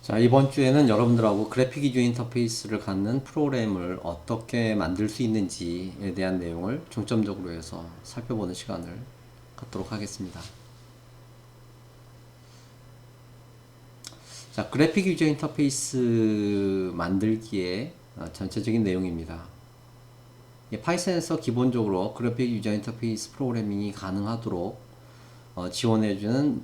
자, 이번 주에는 여러분들하고 그래픽 유저 인터페이스를 갖는 프로그램을 어떻게 만들 수 있는지에 대한 내용을 중점적으로 해서 살펴보는 시간을 갖도록 하겠습니다. 자, 그래픽 유저 인터페이스 만들기의 전체적인 내용입니다. 파이썬에서 기본적으로 그래픽 유저 인터페이스 프로그래밍이 가능하도록 지원해주는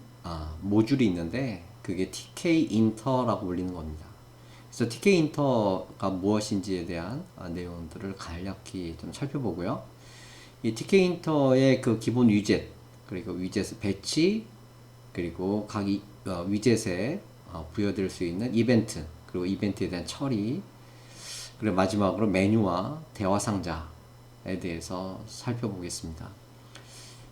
모듈이 있는데 그게 TK-Inter라고 불리는 겁니다. 그래서 TK-Inter가 무엇인지에 대한 내용들을 간략히 좀 살펴보고요. 이 TK-Inter의 그 기본 위젯, 그리고 위젯 배치, 그리고 각 위젯에 부여될 수 있는 이벤트, 그리고 이벤트에 대한 처리, 그리고 마지막으로 메뉴와 대화 상자에 대해서 살펴보겠습니다.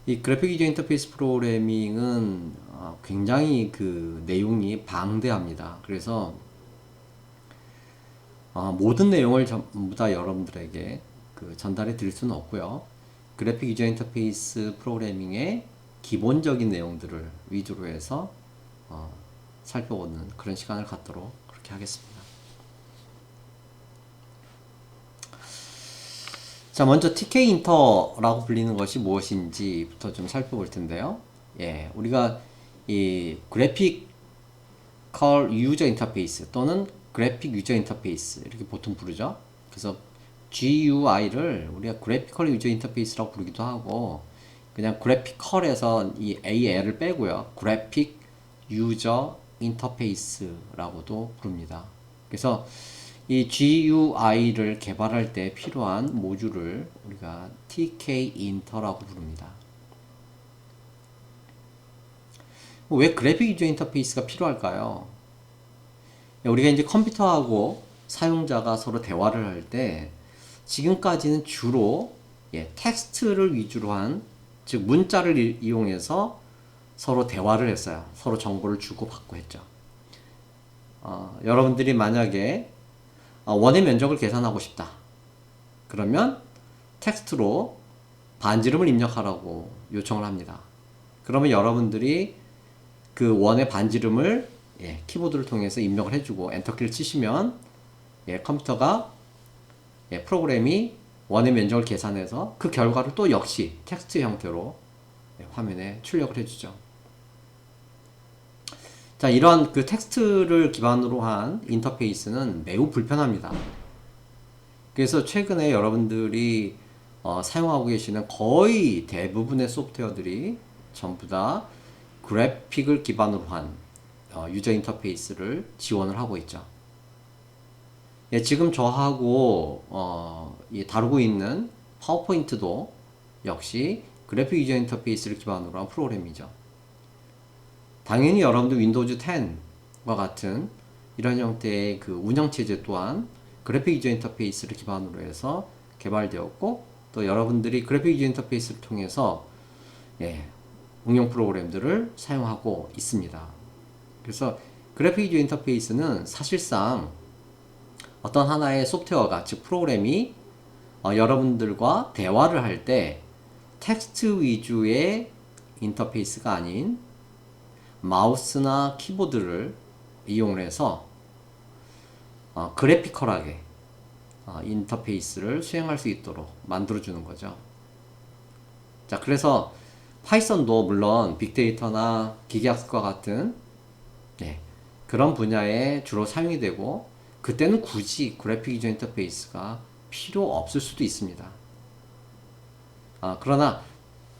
이 그래픽 유저 인터페이스 프로그래밍은 굉장히 그 내용이 방대합니다. 그래서 모든 내용을 전부 다 여러분들에게 그 전달해 드릴 수는 없고요. 그래픽 유저 인터페이스 프로그래밍의 기본적인 내용들을 위주로 해서 살펴보는 그런 시간을 갖도록 그렇게 하겠습니다. 자, 먼저 TK 인터라고 불리는 것이 무엇인지부터 좀 살펴볼 텐데요. 예, 우리가 이 그래픽컬 유저 인터페이스 또는 그래픽 유저 인터페이스 이렇게 보통 부르죠. 그래서 GUI를 우리가 그래피컬 유저 인터페이스라고 부르기도 하고 그냥 그래피컬에서 이 AL을 빼고요. 그래픽 유저 인터페이스라고도 부릅니다. 그래서 이 GUI를 개발할 때 필요한 모듈을 우리가 TK-Inter라고 부릅니다. 왜 그래픽 유저 인터페이스가 필요할까요? 우리가 이제 컴퓨터하고 사용자가 서로 대화를 할 때 지금까지는 주로 텍스트를 위주로 한, 즉 문자를 이용해서 서로 대화를 했어요. 서로 정보를 주고받고 했죠. 여러분들이 만약에 원의 면적을 계산하고 싶다. 그러면 텍스트로 반지름을 입력하라고 요청을 합니다. 그러면 여러분들이 그 원의 반지름을 키보드를 통해서 입력을 해주고 엔터키를 치시면 컴퓨터가 프로그램이 원의 면적을 계산해서 그 결과를 또 역시 텍스트 형태로 화면에 출력을 해주죠. 자, 이런 그 텍스트를 기반으로 한 인터페이스는 매우 불편합니다. 그래서 최근에 여러분들이 사용하고 계시는 거의 대부분의 소프트웨어들이 전부 다 그래픽을 기반으로 한 유저 인터페이스를 지원을 하고 있죠. 예, 지금 저하고 다루고 있는 파워포인트도 역시 그래픽 유저 인터페이스를 기반으로 한 프로그램이죠. 당연히 여러분들 윈도우즈 10과 같은 이런 형태의 그 운영체제 또한 그래픽 유저 인터페이스를 기반으로 해서 개발되었고, 또 여러분들이 그래픽 유저 인터페이스를 통해서 응용 프로그램들을 사용하고 있습니다. 그래서 그래픽 유저 인터페이스는 사실상 어떤 하나의 소프트웨어가, 즉 프로그램이 여러분들과 대화를 할 때 텍스트 위주의 인터페이스가 아닌 마우스나 키보드를 이용해서 그래피컬하게 인터페이스를 수행할 수 있도록 만들어주는 거죠. 자, 그래서 파이썬도 물론 빅데이터나 기계학습과 같은 그런 분야에 주로 사용이 되고, 그때는 굳이 그래픽 유저 인터페이스가 필요 없을 수도 있습니다. 그러나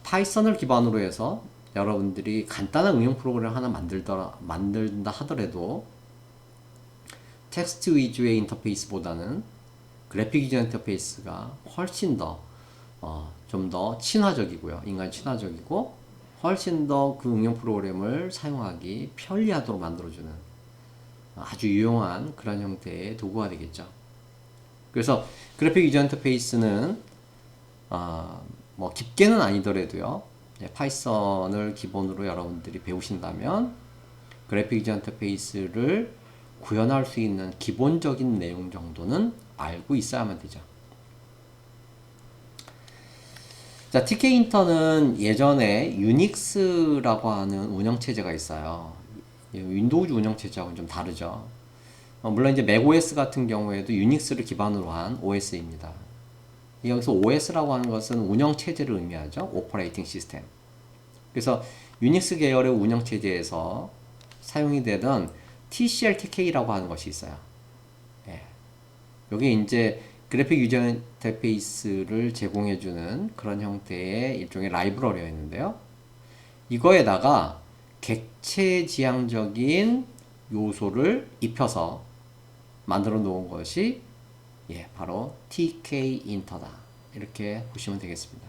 파이썬을 기반으로 해서 여러분들이 간단한 응용 프로그램을 하나 만든다 하더라도 텍스트 위주의 인터페이스보다는 그래픽 유저 인터페이스가 훨씬 더 좀 더 친화적이고요. 인간 친화적이고 훨씬 더 그 응용 프로그램을 사용하기 편리하도록 만들어주는 아주 유용한 그런 형태의 도구가 되겠죠. 그래서 그래픽 유저 인터페이스는 뭐 깊게는 아니더라도요, 파이썬을 기본으로 여러분들이 배우신다면 그래픽 유저 인터페이스를 구현할 수 있는 기본적인 내용 정도는 알고 있어야만 되죠. 자, TK 인터는 예전에 유닉스라고 하는 운영체제가 있어요. 윈도우즈 운영체제하고는 좀 다르죠. 물론 이제 맥OS 같은 경우에도 유닉스를 기반으로 한 OS입니다. 여기서 OS라고 하는 것은 운영체제를 의미하죠. 오퍼레이팅 시스템. 그래서 유닉스 계열의 운영체제에서 사용이 되던 TCL/TK라고 하는 것이 있어요. 예. 여기 이제 그래픽 유저 인터페이스를 제공해주는 그런 형태의 일종의 라이브러리였는데요. 이거에다가 객체 지향적인 요소를 입혀서 만들어 놓은 것이 바로 TK 인터다. 이렇게 보시면 되겠습니다.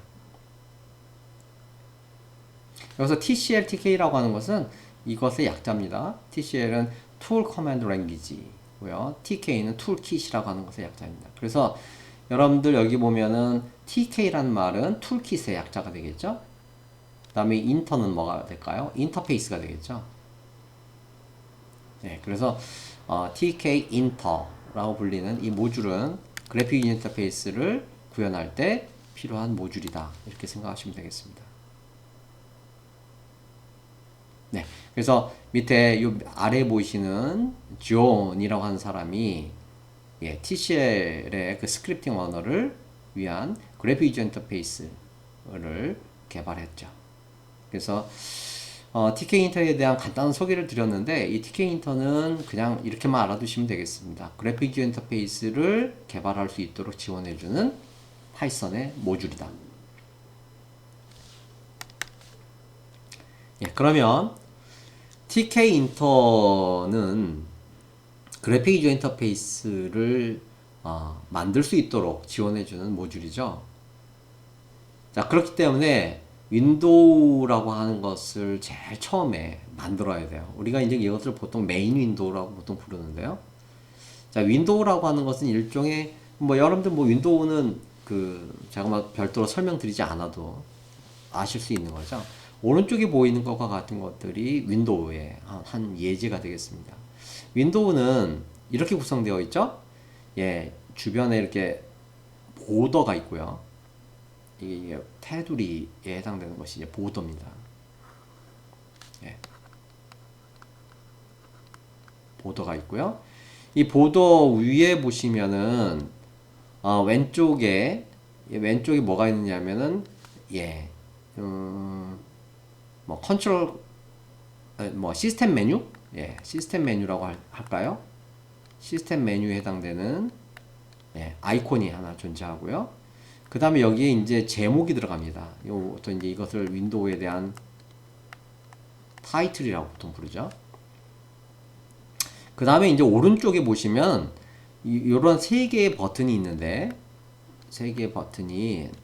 여기서 TCL, TK라고 하는 것은 이것의 약자입니다. TCL은 Tool Command Language고요. TK는 Toolkit이라고 하는 것의 약자입니다. 그래서 여러분들 여기 보면은 TK라는 말은 툴킷의 약자가 되겠죠. 그 다음에 인터는 뭐가 될까요? 인터페이스가 되겠죠. 네, 그래서 TK 인터라고 불리는 이 모듈은 그래픽 유저 인터페이스를 구현할 때 필요한 모듈이다. 이렇게 생각하시면 되겠습니다. 네, 그래서 밑에 요 아래에 보이시는 존이라고 하는 사람이 TCL의 그 스크립팅 언어를 위한 그래픽 유저 인터페이스를 개발했죠. 그래서 TK 인터에 대한 간단한 소개를 드렸는데 이 TK 인터는 그냥 이렇게만 알아두시면 되겠습니다. 그래픽 유저 인터페이스를 개발할 수 있도록 지원해주는 파이썬의 모듈이다. 그러면 TK 인터는 그래픽 유저 인터페이스를 만들 수 있도록 지원해주는 모듈이죠. 자, 그렇기 때문에 윈도우라고 하는 것을 제일 처음에 만들어야 돼요. 우리가 이제 이것을 보통 메인 윈도우라고 보통 부르는데요. 자, 윈도우라고 하는 것은 일종의 여러분들 윈도우는 제가 별도로 설명드리지 않아도 아실 수 있는 거죠. 오른쪽에 보이는 것과 같은 것들이 윈도우의 한 예제가 되겠습니다. 윈도우는 이렇게 구성되어 있죠. 주변에 이렇게 보더가 있고요. 이게 테두리에 해당되는 것이 이제 보더입니다. 보더가 있고요. 이 보더 위에 보시면은 왼쪽에 뭐가 있느냐면은 컨트롤 시스템 메뉴? 시스템 메뉴라고 할까요? 시스템 메뉴에 해당되는 아이콘이 하나 존재하고요. 그 다음에 여기에 이제 제목이 들어갑니다. 또 이제 이것을 윈도우에 대한 타이틀이라고 보통 부르죠. 그 다음에 이제 오른쪽에 보시면 이런 세 개의 버튼이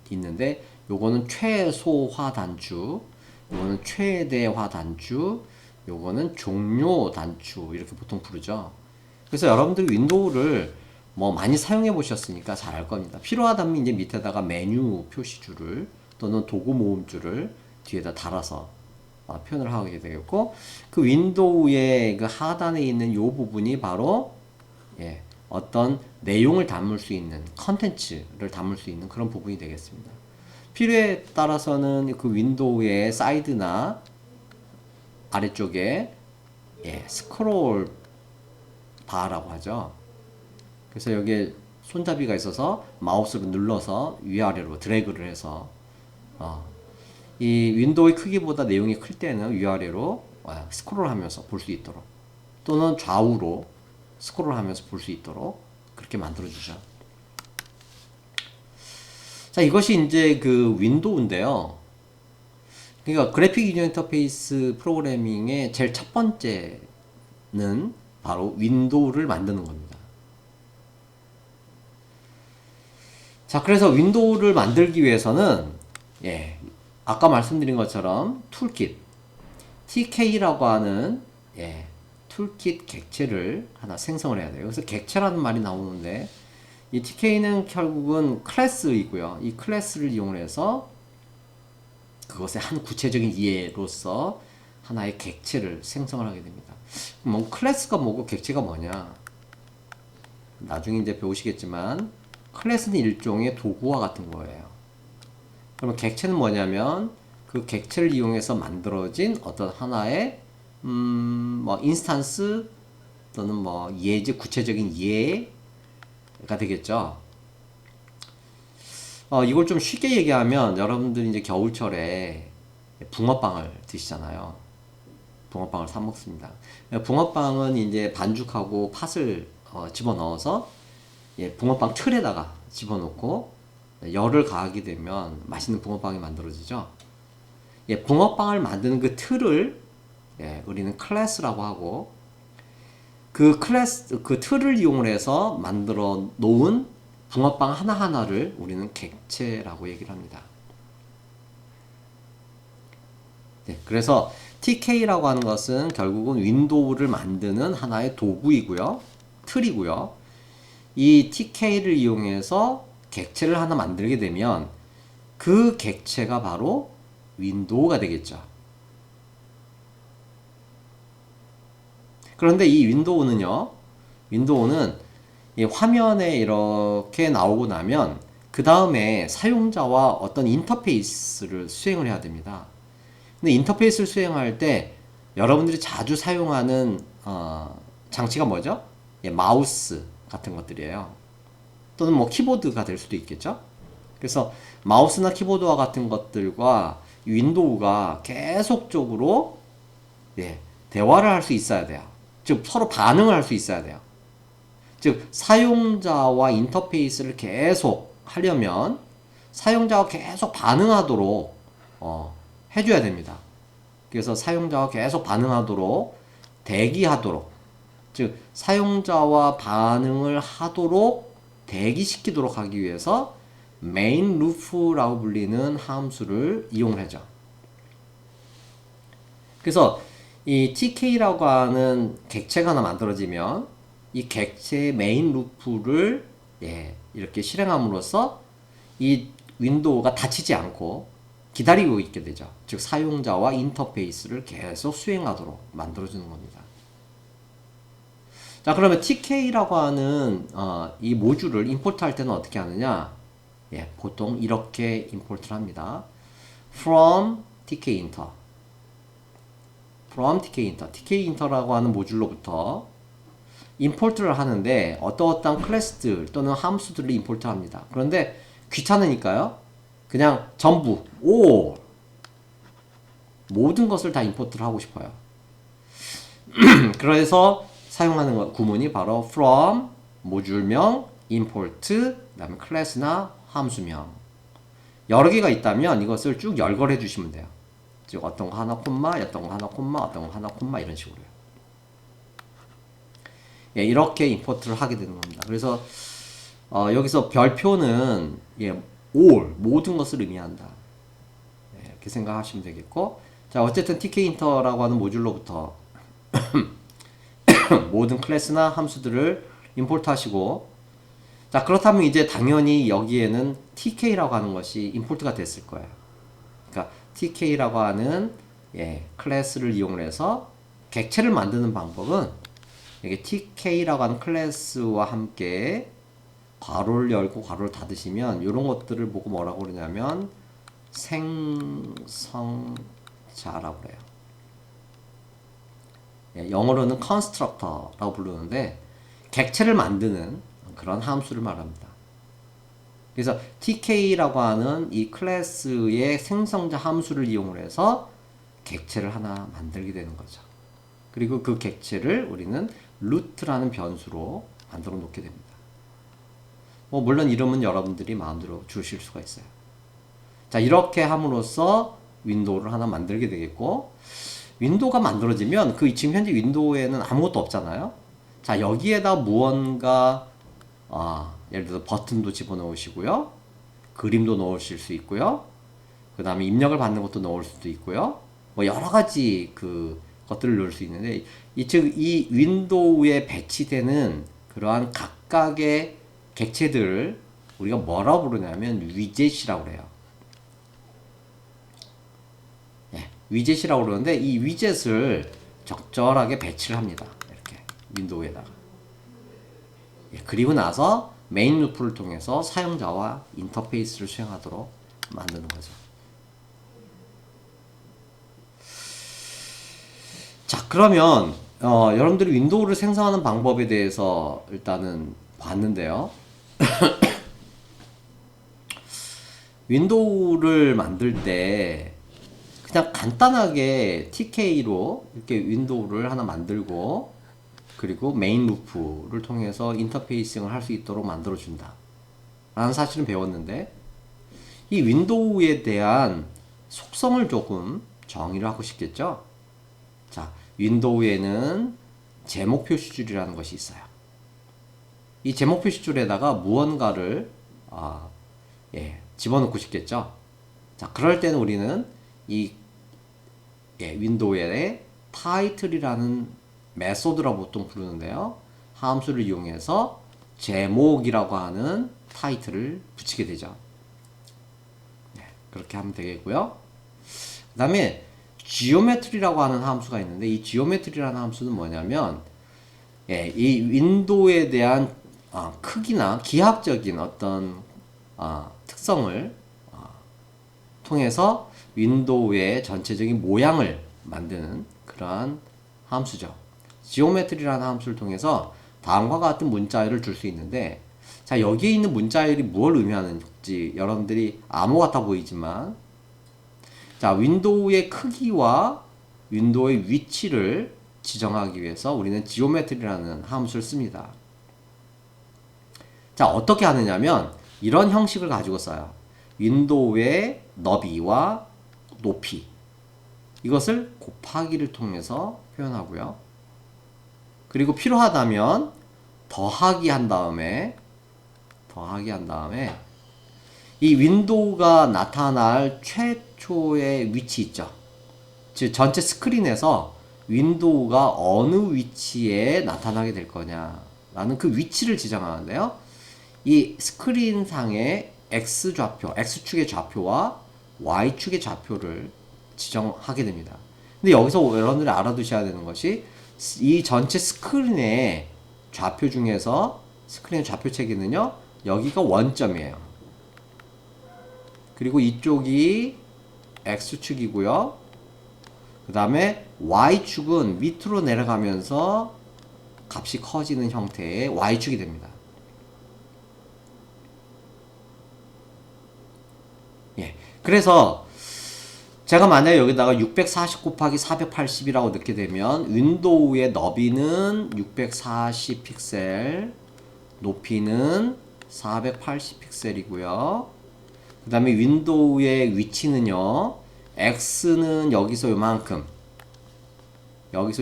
있는데 요거는 최소화 단추, 요거는 최대화 단추, 요거는 종료 단추 이렇게 보통 부르죠. 그래서 여러분들 윈도우를 많이 사용해 보셨으니까 잘 알 겁니다. 필요하다면 이제 밑에다가 메뉴 표시줄을 또는 도구 모음줄을 뒤에다 달아서 표현을 하게 되겠고, 그 윈도우의 그 하단에 있는 요 부분이 바로 어떤 내용을 담을 수 있는 컨텐츠를 담을 수 있는 그런 부분이 되겠습니다. 필요에 따라서는 그 윈도우의 사이드나 아래쪽에 스크롤 바라고 하죠. 그래서 여기에 손잡이가 있어서 마우스로 눌러서 위아래로 드래그를 해서 이 윈도우의 크기보다 내용이 클 때는 위아래로 스크롤하면서 볼 수 있도록, 또는 좌우로 스크롤하면서 볼 수 있도록 그렇게 만들어주죠. 자, 이것이 이제 그 윈도우인데요. 그러니까 그래픽 유저 인터페이스 프로그래밍의 제일 첫 번째는 바로 윈도우를 만드는 겁니다. 자, 그래서 윈도우를 만들기 위해서는 아까 말씀드린 것처럼 툴킷 TK라고 하는 툴킷 객체를 하나 생성을 해야 돼요. 여기서 객체라는 말이 나오는데 이 TK는 결국은 클래스이고요. 이 클래스를 이용해서 그것의 한 구체적인 이해로서 하나의 객체를 생성을 하게 됩니다. 클래스가 뭐고 객체가 뭐냐? 나중에 이제 배우시겠지만 클래스는 일종의 도구와 같은 거예요. 그러면 객체는 뭐냐면 그 객체를 이용해서 만들어진 어떤 하나의 뭐 인스턴스 또는 뭐 예제 구체적인 예가 되겠죠. 이걸 좀 쉽게 얘기하면 여러분들이 이제 겨울철에 붕어빵을 드시잖아요. 붕어빵을 사 먹습니다. 붕어빵은 이제 반죽하고 팥을 집어넣어서 붕어빵 틀에다가 집어넣고 열을 가하게 되면 맛있는 붕어빵이 만들어지죠. 붕어빵을 만드는 그 틀을 우리는 클래스라고 하고, 그 틀을 이용을 해서 만들어 놓은 붕어빵 하나하나를 우리는 객체라고 얘기를 합니다. 그래서 TK라고 하는 것은 결국은 윈도우를 만드는 하나의 도구이고요. 틀이고요. 이 TK를 이용해서 객체를 하나 만들게 되면 그 객체가 바로 윈도우가 되겠죠. 그런데 이 윈도우는 이 화면에 이렇게 나오고 나면 그 다음에 사용자와 어떤 인터페이스를 수행을 해야 됩니다. 근데 인터페이스를 수행할 때 여러분들이 자주 사용하는 장치가 뭐죠? 마우스 같은 것들이에요. 또는 뭐 키보드가 될 수도 있겠죠. 그래서 마우스나 키보드와 같은 것들과 윈도우가 계속적으로 대화를 할 수 있어야 돼요. 즉 서로 반응을 할 수 있어야 돼요. 즉 사용자와 인터페이스를 계속 하려면 사용자가 계속 반응하도록 해줘야 됩니다. 그래서 사용자가 계속 반응하도록 대기하도록, 즉 사용자와 반응을 하도록 대기시키도록 하기 위해서 메인 루프라고 불리는 함수를 이용을 하죠. 그래서 이 TK라고 하는 객체가 하나 만들어지면 이 객체의 메인 루프를 이렇게 실행함으로써 이 윈도우가 닫히지 않고 기다리고 있게 되죠. 즉 사용자와 인터페이스를 계속 수행하도록 만들어주는 겁니다. 자, 그러면 TK라고 하는 이 모듈을 임포트 할 때는 어떻게 하느냐? 보통 이렇게 임포트를 합니다. from tkinter tkinter라고 하는 모듈로부터 임포트를 하는데 어떠한 클래스들 또는 함수들을 임포트 합니다. 그런데 귀찮으니까요. 그냥 전부 모든 것을 다 임포트를 하고 싶어요. 그래서 사용하는 구문이 바로 from 모듈명 import 그다음에 클래스나 함수명 여러 개가 있다면 이것을 쭉 열거해 주시면 돼요. 즉 어떤 거 하나 콤마, 어떤 거 하나 콤마, 어떤 거 하나 콤마 이런 식으로요. 이렇게 임포트를 하게 되는 겁니다. 그래서 여기서 별표는 all 모든 것을 의미한다. 이렇게 생각하시면 되겠고, 자 어쨌든 tkinter라고 하는 모듈로부터 모든 클래스나 함수들을 임포트 하시고, 자 그렇다면 이제 당연히 여기에는 TK라고 하는 것이 임포트가 됐을 거예요. 그러니까 TK라고 하는 클래스를 이용해서 객체를 만드는 방법은 이게 TK라고 하는 클래스와 함께 괄호를 열고 괄호를 닫으시면 이런 것들을 보고 뭐라고 그러냐면 생성자라고 그래요. 영어로는 constructor라고 부르는데 객체를 만드는 그런 함수를 말합니다. 그래서 TK라고 하는 이 클래스의 생성자 함수를 이용해서 객체를 하나 만들게 되는 거죠. 그리고 그 객체를 우리는 루트라는 변수로 만들어 놓게 됩니다. 물론 이름은 여러분들이 마음대로 주실 수가 있어요. 자, 이렇게 함으로써 윈도우를 하나 만들게 되겠고, 윈도우가 만들어지면 지금 현재 윈도우에는 아무것도 없잖아요. 자, 여기에다 무언가 예를 들어서 버튼도 집어넣으시고요, 그림도 넣으실 수 있고요, 그 다음에 입력을 받는 것도 넣을 수도 있고요, 여러 가지 것들을 넣을 수 있는데, 즉 이 윈도우에 배치되는 그러한 각각의 객체들을 우리가 뭐라고 부르냐면 위젯이라고 그래요. 위젯이라고 그러는데 이 위젯을 적절하게 배치를 합니다. 이렇게 윈도우에다가. 그리고 나서 메인 루프를 통해서 사용자와 인터페이스를 수행하도록 만드는 거죠. 자, 그러면 여러분들이 윈도우를 생성하는 방법에 대해서 일단은 봤는데요. 윈도우를 만들 때 그냥 간단하게 TK로 이렇게 윈도우를 하나 만들고 그리고 메인 루프를 통해서 인터페이싱을 할 수 있도록 만들어 준다 라는 사실은 배웠는데, 이 윈도우에 대한 속성을 조금 정의를 하고 싶겠죠. 자, 윈도우에는 제목 표시줄이라는 것이 있어요. 이 제목 표시줄에다가 무언가를 집어넣고 싶겠죠. 자, 그럴 때는 우리는 이 윈도우에 타이틀이라는 메소드라고 보통 부르는데요. 함수를 이용해서 제목이라고 하는 타이틀을 붙이게 되죠. 그렇게 하면 되겠고요. 그 다음에 geometry라고 하는 함수가 있는데, 이 geometry라는 함수는 뭐냐면 이 윈도우에 대한 크기나 기하학적인 어떤 특성을 통해서 윈도우의 전체적인 모양을 만드는 그러한 함수죠. geometry라는 함수를 통해서 다음과 같은 문자열을 줄 수 있는데, 자, 여기에 있는 문자열이 무엇을 의미하는지 여러분들이 암호 같아 보이지만, 자, 윈도우의 크기와 윈도우의 위치를 지정하기 위해서 우리는 geometry라는 함수를 씁니다. 자, 어떻게 하느냐면 이런 형식을 가지고 써요. 윈도우의 너비와 높이, 이것을 곱하기를 통해서 표현하고요. 그리고 필요하다면 더하기 한 다음에 이 윈도우가 나타날 최초의 위치 있죠. 즉 전체 스크린에서 윈도우가 어느 위치에 나타나게 될 거냐라는 그 위치를 지정하는데요. 이 스크린상의 X좌표, X축의 좌표와 Y축의 좌표를 지정하게 됩니다. 근데 여기서 여러분들이 알아두셔야 되는 것이, 이 전체 스크린의 좌표 중에서 스크린의 좌표 체계는요, 여기가 원점이에요. 그리고 이쪽이 X축이고요. 그 다음에 Y축은 밑으로 내려가면서 값이 커지는 형태의 Y축이 됩니다. 그래서 제가 만약에 여기다가 640 곱하기 480이라고 넣게 되면 윈도우의 너비는 640 픽셀, 높이는 480 픽셀이고요. 그 다음에 윈도우의 위치는요, X는 여기서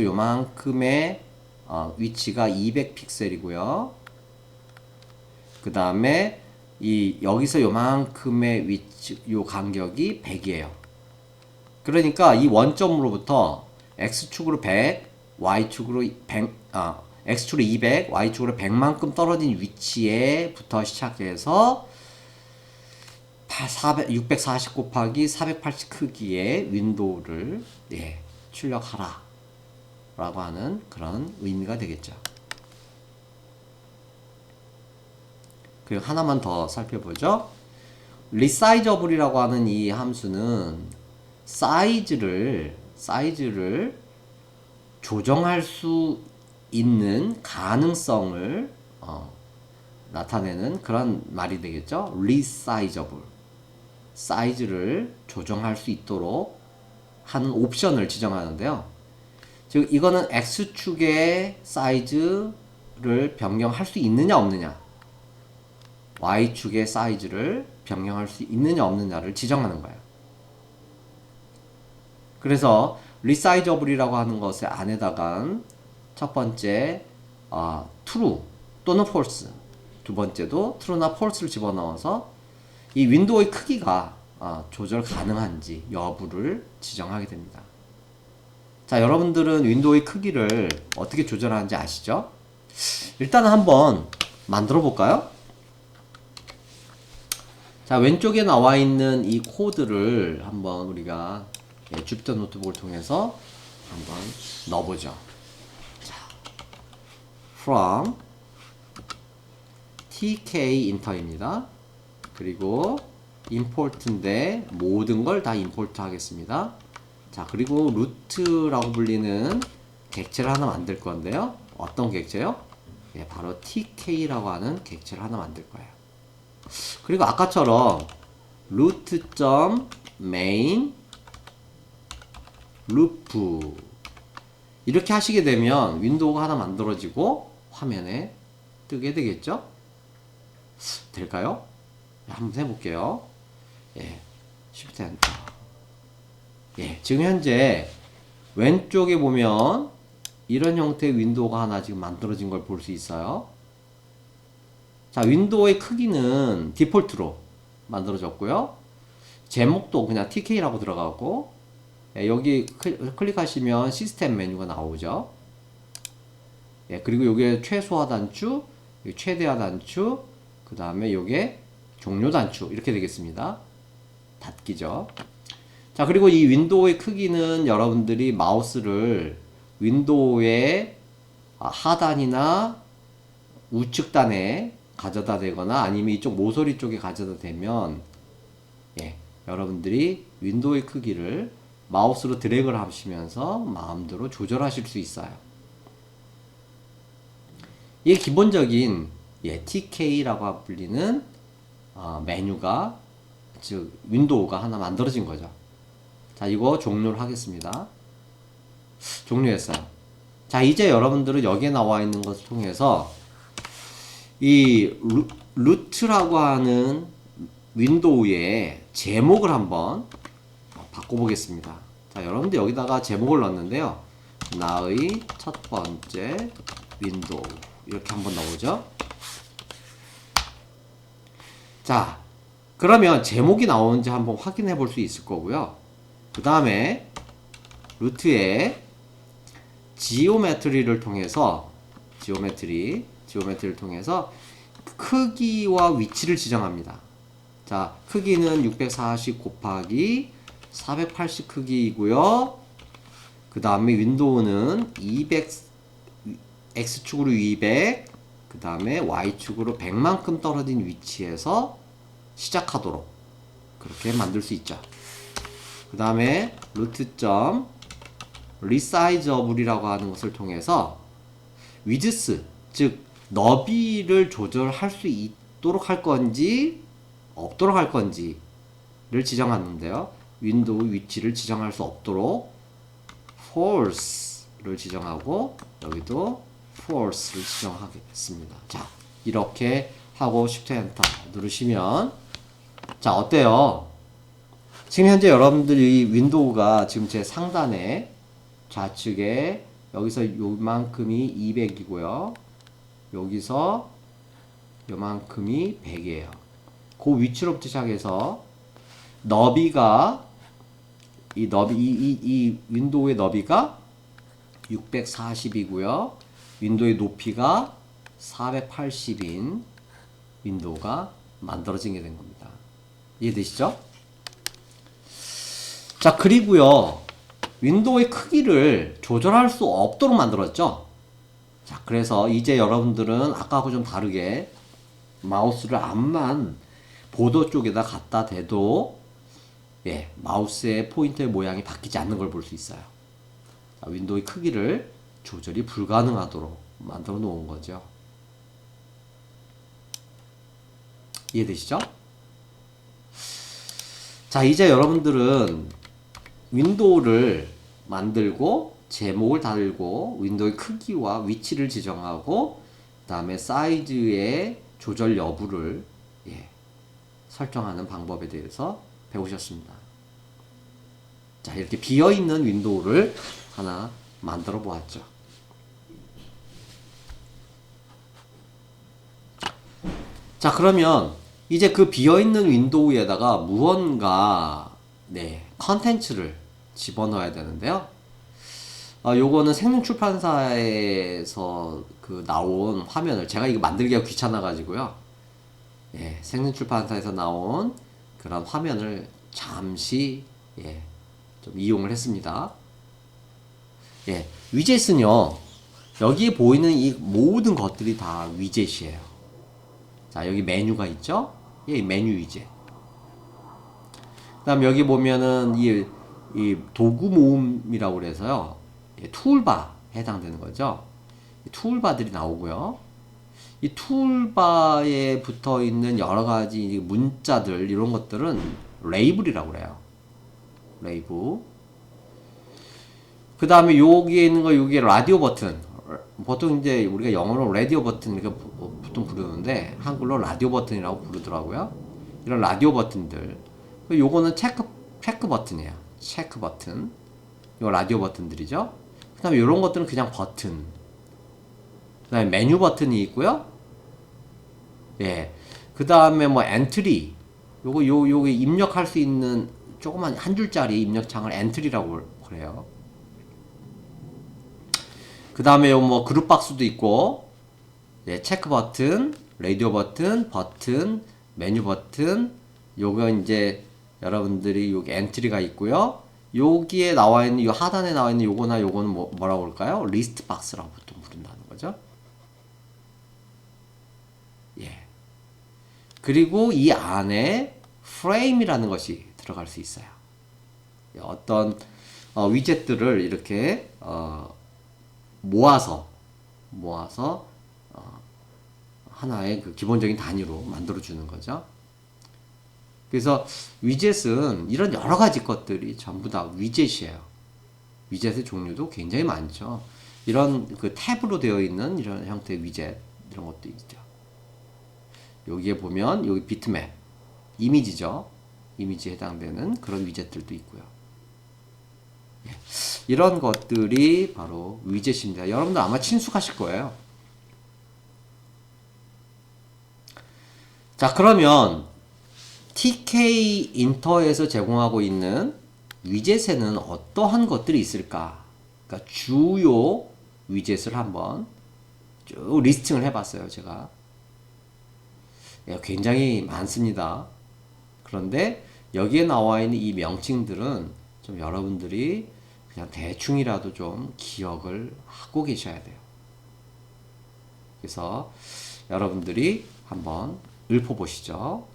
요만큼의 위치가 200 픽셀이고요. 그 다음에 여기서 요만큼의 위치, 요 간격이 100이에요. 그러니까 이 원점으로부터 X축으로 100, Y축으로 100, X축으로 200, Y축으로 100만큼 떨어진 위치에부터 시작해서 640 곱하기 480 크기의 윈도우를 출력하라 라고 하는 그런 의미가 되겠죠. 그리고 하나만 더 살펴보죠. resizable이라고 하는 이 함수는 사이즈를 조정할 수 있는 가능성을 나타내는 그런 말이 되겠죠. resizable, 사이즈를 조정할 수 있도록 하는 옵션을 지정하는데요. 즉 이거는 X축의 사이즈를 변경할 수 있느냐 없느냐, Y축의 사이즈를 변경할 수 있느냐 없느냐를 지정하는 거예요. 그래서 resizable이라고 하는 것의 안에다가 첫 번째 true 또는 false, 두 번째도 true나 false를 집어넣어서 이 윈도우의 크기가 조절 가능한지 여부를 지정하게 됩니다. 자, 여러분들은 윈도우의 크기를 어떻게 조절하는지 아시죠? 일단 한번 만들어 볼까요? 자, 왼쪽에 나와 있는 이 코드를 한번 우리가 주피터 노트북을 통해서 한번 넣어보죠. 자, from tk 인터입니다. 그리고 import인데 모든 걸 다 임포트 하겠습니다. 자, 그리고 루트라고 불리는 객체를 하나 만들 건데요. 어떤 객체요? 예, 바로 TK라고 하는 객체를 하나 만들 거예요. 그리고 아까처럼 root.main 루프 이렇게 하시게 되면 윈도우가 하나 만들어지고 화면에 뜨게 되겠죠? 될까요? 한번 해볼게요. 예, Shift 엔터. 예, 지금 현재 왼쪽에 보면 이런 형태의 윈도우가 하나 지금 만들어진 걸 볼 수 있어요. 자, 윈도우의 크기는 디폴트로 만들어졌고요. 제목도 그냥 TK라고 들어가고, 예, 여기 클릭하시면 시스템 메뉴가 나오죠. 예, 그리고 요게 최소화 단추, 최대화 단추, 그 다음에 요게 종료 단추 이렇게 되겠습니다. 닫기죠. 자, 그리고 이 윈도우의 크기는 여러분들이 마우스를 윈도우의 하단이나 우측단에 가져다 대거나 아니면 이쪽 모서리 쪽에 가져다 대면, 예, 여러분들이 윈도우의 크기를 마우스로 드래그를 하시면서 마음대로 조절하실 수 있어요. 이게 기본적인, 예, TK라고 불리는 메뉴가, 즉 윈도우가 하나 만들어진 거죠. 자, 이거 종료를 하겠습니다. 종료했어요. 자, 이제 여러분들은 여기에 나와 있는 것을 통해서 이 루트라고 하는 윈도우의 제목을 한번 바꿔보겠습니다. 자, 여러분들 여기다가 제목을 넣었는데요. 나의 첫 번째 윈도우 이렇게 한번 넣어보죠. 자, 그러면 제목이 나오는지 한번 확인해 볼 수 있을 거고요. 그 다음에 루트에 지오메트리를 통해서 지오메트리를 통해서 크기와 위치를 지정합니다. 자, 크기는 640 곱하기 480 크기이고요. 그 다음에 윈도우는 200 X축으로 200, 그 다음에 Y축으로 100만큼 떨어진 위치에서 시작하도록 그렇게 만들 수 있죠. 그 다음에 루트점 resizeable이라고 하는 것을 통해서 width, 즉 너비를 조절할 수 있도록 할 건지 없도록 할 건지를 지정하는데요. 윈도우 위치를 지정할 수 없도록 false를 지정하고 여기도 false를 지정하겠습니다. 자, 이렇게 하고 Shift 엔터 누르시면, 자, 어때요? 지금 현재 여러분들이 윈도우가 지금 제 상단에 좌측에 여기서 요만큼이 200이고요. 여기서 요만큼이 100이에요. 그 위치로부터 시작해서 너비가 이 윈도우의 너비가 640이고요. 윈도우의 높이가 480인 윈도우가 만들어지게 된 겁니다. 이해되시죠? 자, 그리고요, 윈도우의 크기를 조절할 수 없도록 만들었죠. 자, 그래서 이제 여러분들은 아까하고 좀 다르게 마우스를 앞만 보도 쪽에다 갖다 대도, 예, 마우스의 포인터의 모양이 바뀌지 않는 걸 볼 수 있어요. 자, 윈도우의 크기를 조절이 불가능하도록 만들어 놓은 거죠. 이해되시죠? 자, 이제 여러분들은 윈도우를 만들고 제목을 달고 윈도우의 크기와 위치를 지정하고 그 다음에 사이즈의 조절 여부를, 예, 설정하는 방법에 대해서 배우셨습니다. 자, 이렇게 비어있는 윈도우를 하나 만들어 보았죠. 자, 그러면 이제 그 비어있는 윈도우에다가 무언가, 네, 컨텐츠를 집어넣어야 되는데요. 요거는 생명출판사에서 그 나온 화면을, 제가 이거 만들기가 귀찮아가지고요. 예, 생명출판사에서 나온 그런 화면을 잠시, 예, 좀 이용을 했습니다. 예, 위젯은요, 여기에 보이는 이 모든 것들이 다 위젯이에요. 자, 여기 메뉴가 있죠? 예, 메뉴 위젯. 그 다음 여기 보면은 이 이 도구 모음이라고 그래서요. 툴바 해당되는 거죠. 툴바들이 나오고요. 이 툴바에 붙어 있는 여러 가지 문자들 이런 것들은 레이블이라고 그래요. 레이블. 그 다음에 여기에 있는 거 여기에 라디오 버튼. 보통 이제 우리가 영어로 라디오 버튼 이렇게 보통 부르는데 한글로 라디오 버튼이라고 부르더라고요. 이런 라디오 버튼들. 요거는 체크 버튼이에요. 체크 버튼. 요 라디오 버튼들이죠. 그 다음에 이런 것들은 그냥 버튼. 그 다음에 메뉴 버튼이 있고요. 예. 그 다음에 뭐 엔트리. 요거 입력할 수 있는 조그만 한 줄짜리 입력창을 엔트리라고 그래요. 그 다음에 뭐 그룹 박스도 있고, 예, 체크 버튼, 라디오 버튼, 버튼, 메뉴 버튼. 요거 이제 여러분들이 여기 엔트리가 있고요. 여기에 나와 있는 요 하단에 나와 있는 요거나 요거는 뭐라고 할까요? 리스트 박스라고 보통 부른다는 거죠. 예. 그리고 이 안에 프레임이라는 것이 들어갈 수 있어요. 어떤 위젯들을 이렇게 모아서 하나의 그 기본적인 단위로 만들어 주는 거죠. 그래서 위젯은 이런 여러 가지 것들이 전부 다 위젯이에요. 위젯의 종류도 굉장히 많죠. 이런 그 탭으로 되어 있는 이런 형태의 위젯 이런 것도 있죠. 여기에 보면 여기 비트맵 이미지죠. 이미지에 해당되는 그런 위젯들도 있고요. 예. 이런 것들이 바로 위젯입니다. 여러분들 아마 친숙하실 거예요. 자, 그러면 TK 인터에서 제공하고 있는 위젯에는 어떠한 것들이 있을까? 그러니까 주요 위젯을 한번 쭉 리스팅을 해봤어요, 제가. 예, 굉장히 많습니다. 그런데 여기에 나와 있는 이 명칭들은 좀 여러분들이 그냥 대충이라도 좀 기억을 하고 계셔야 돼요. 그래서 여러분들이 한번 읊어보시죠.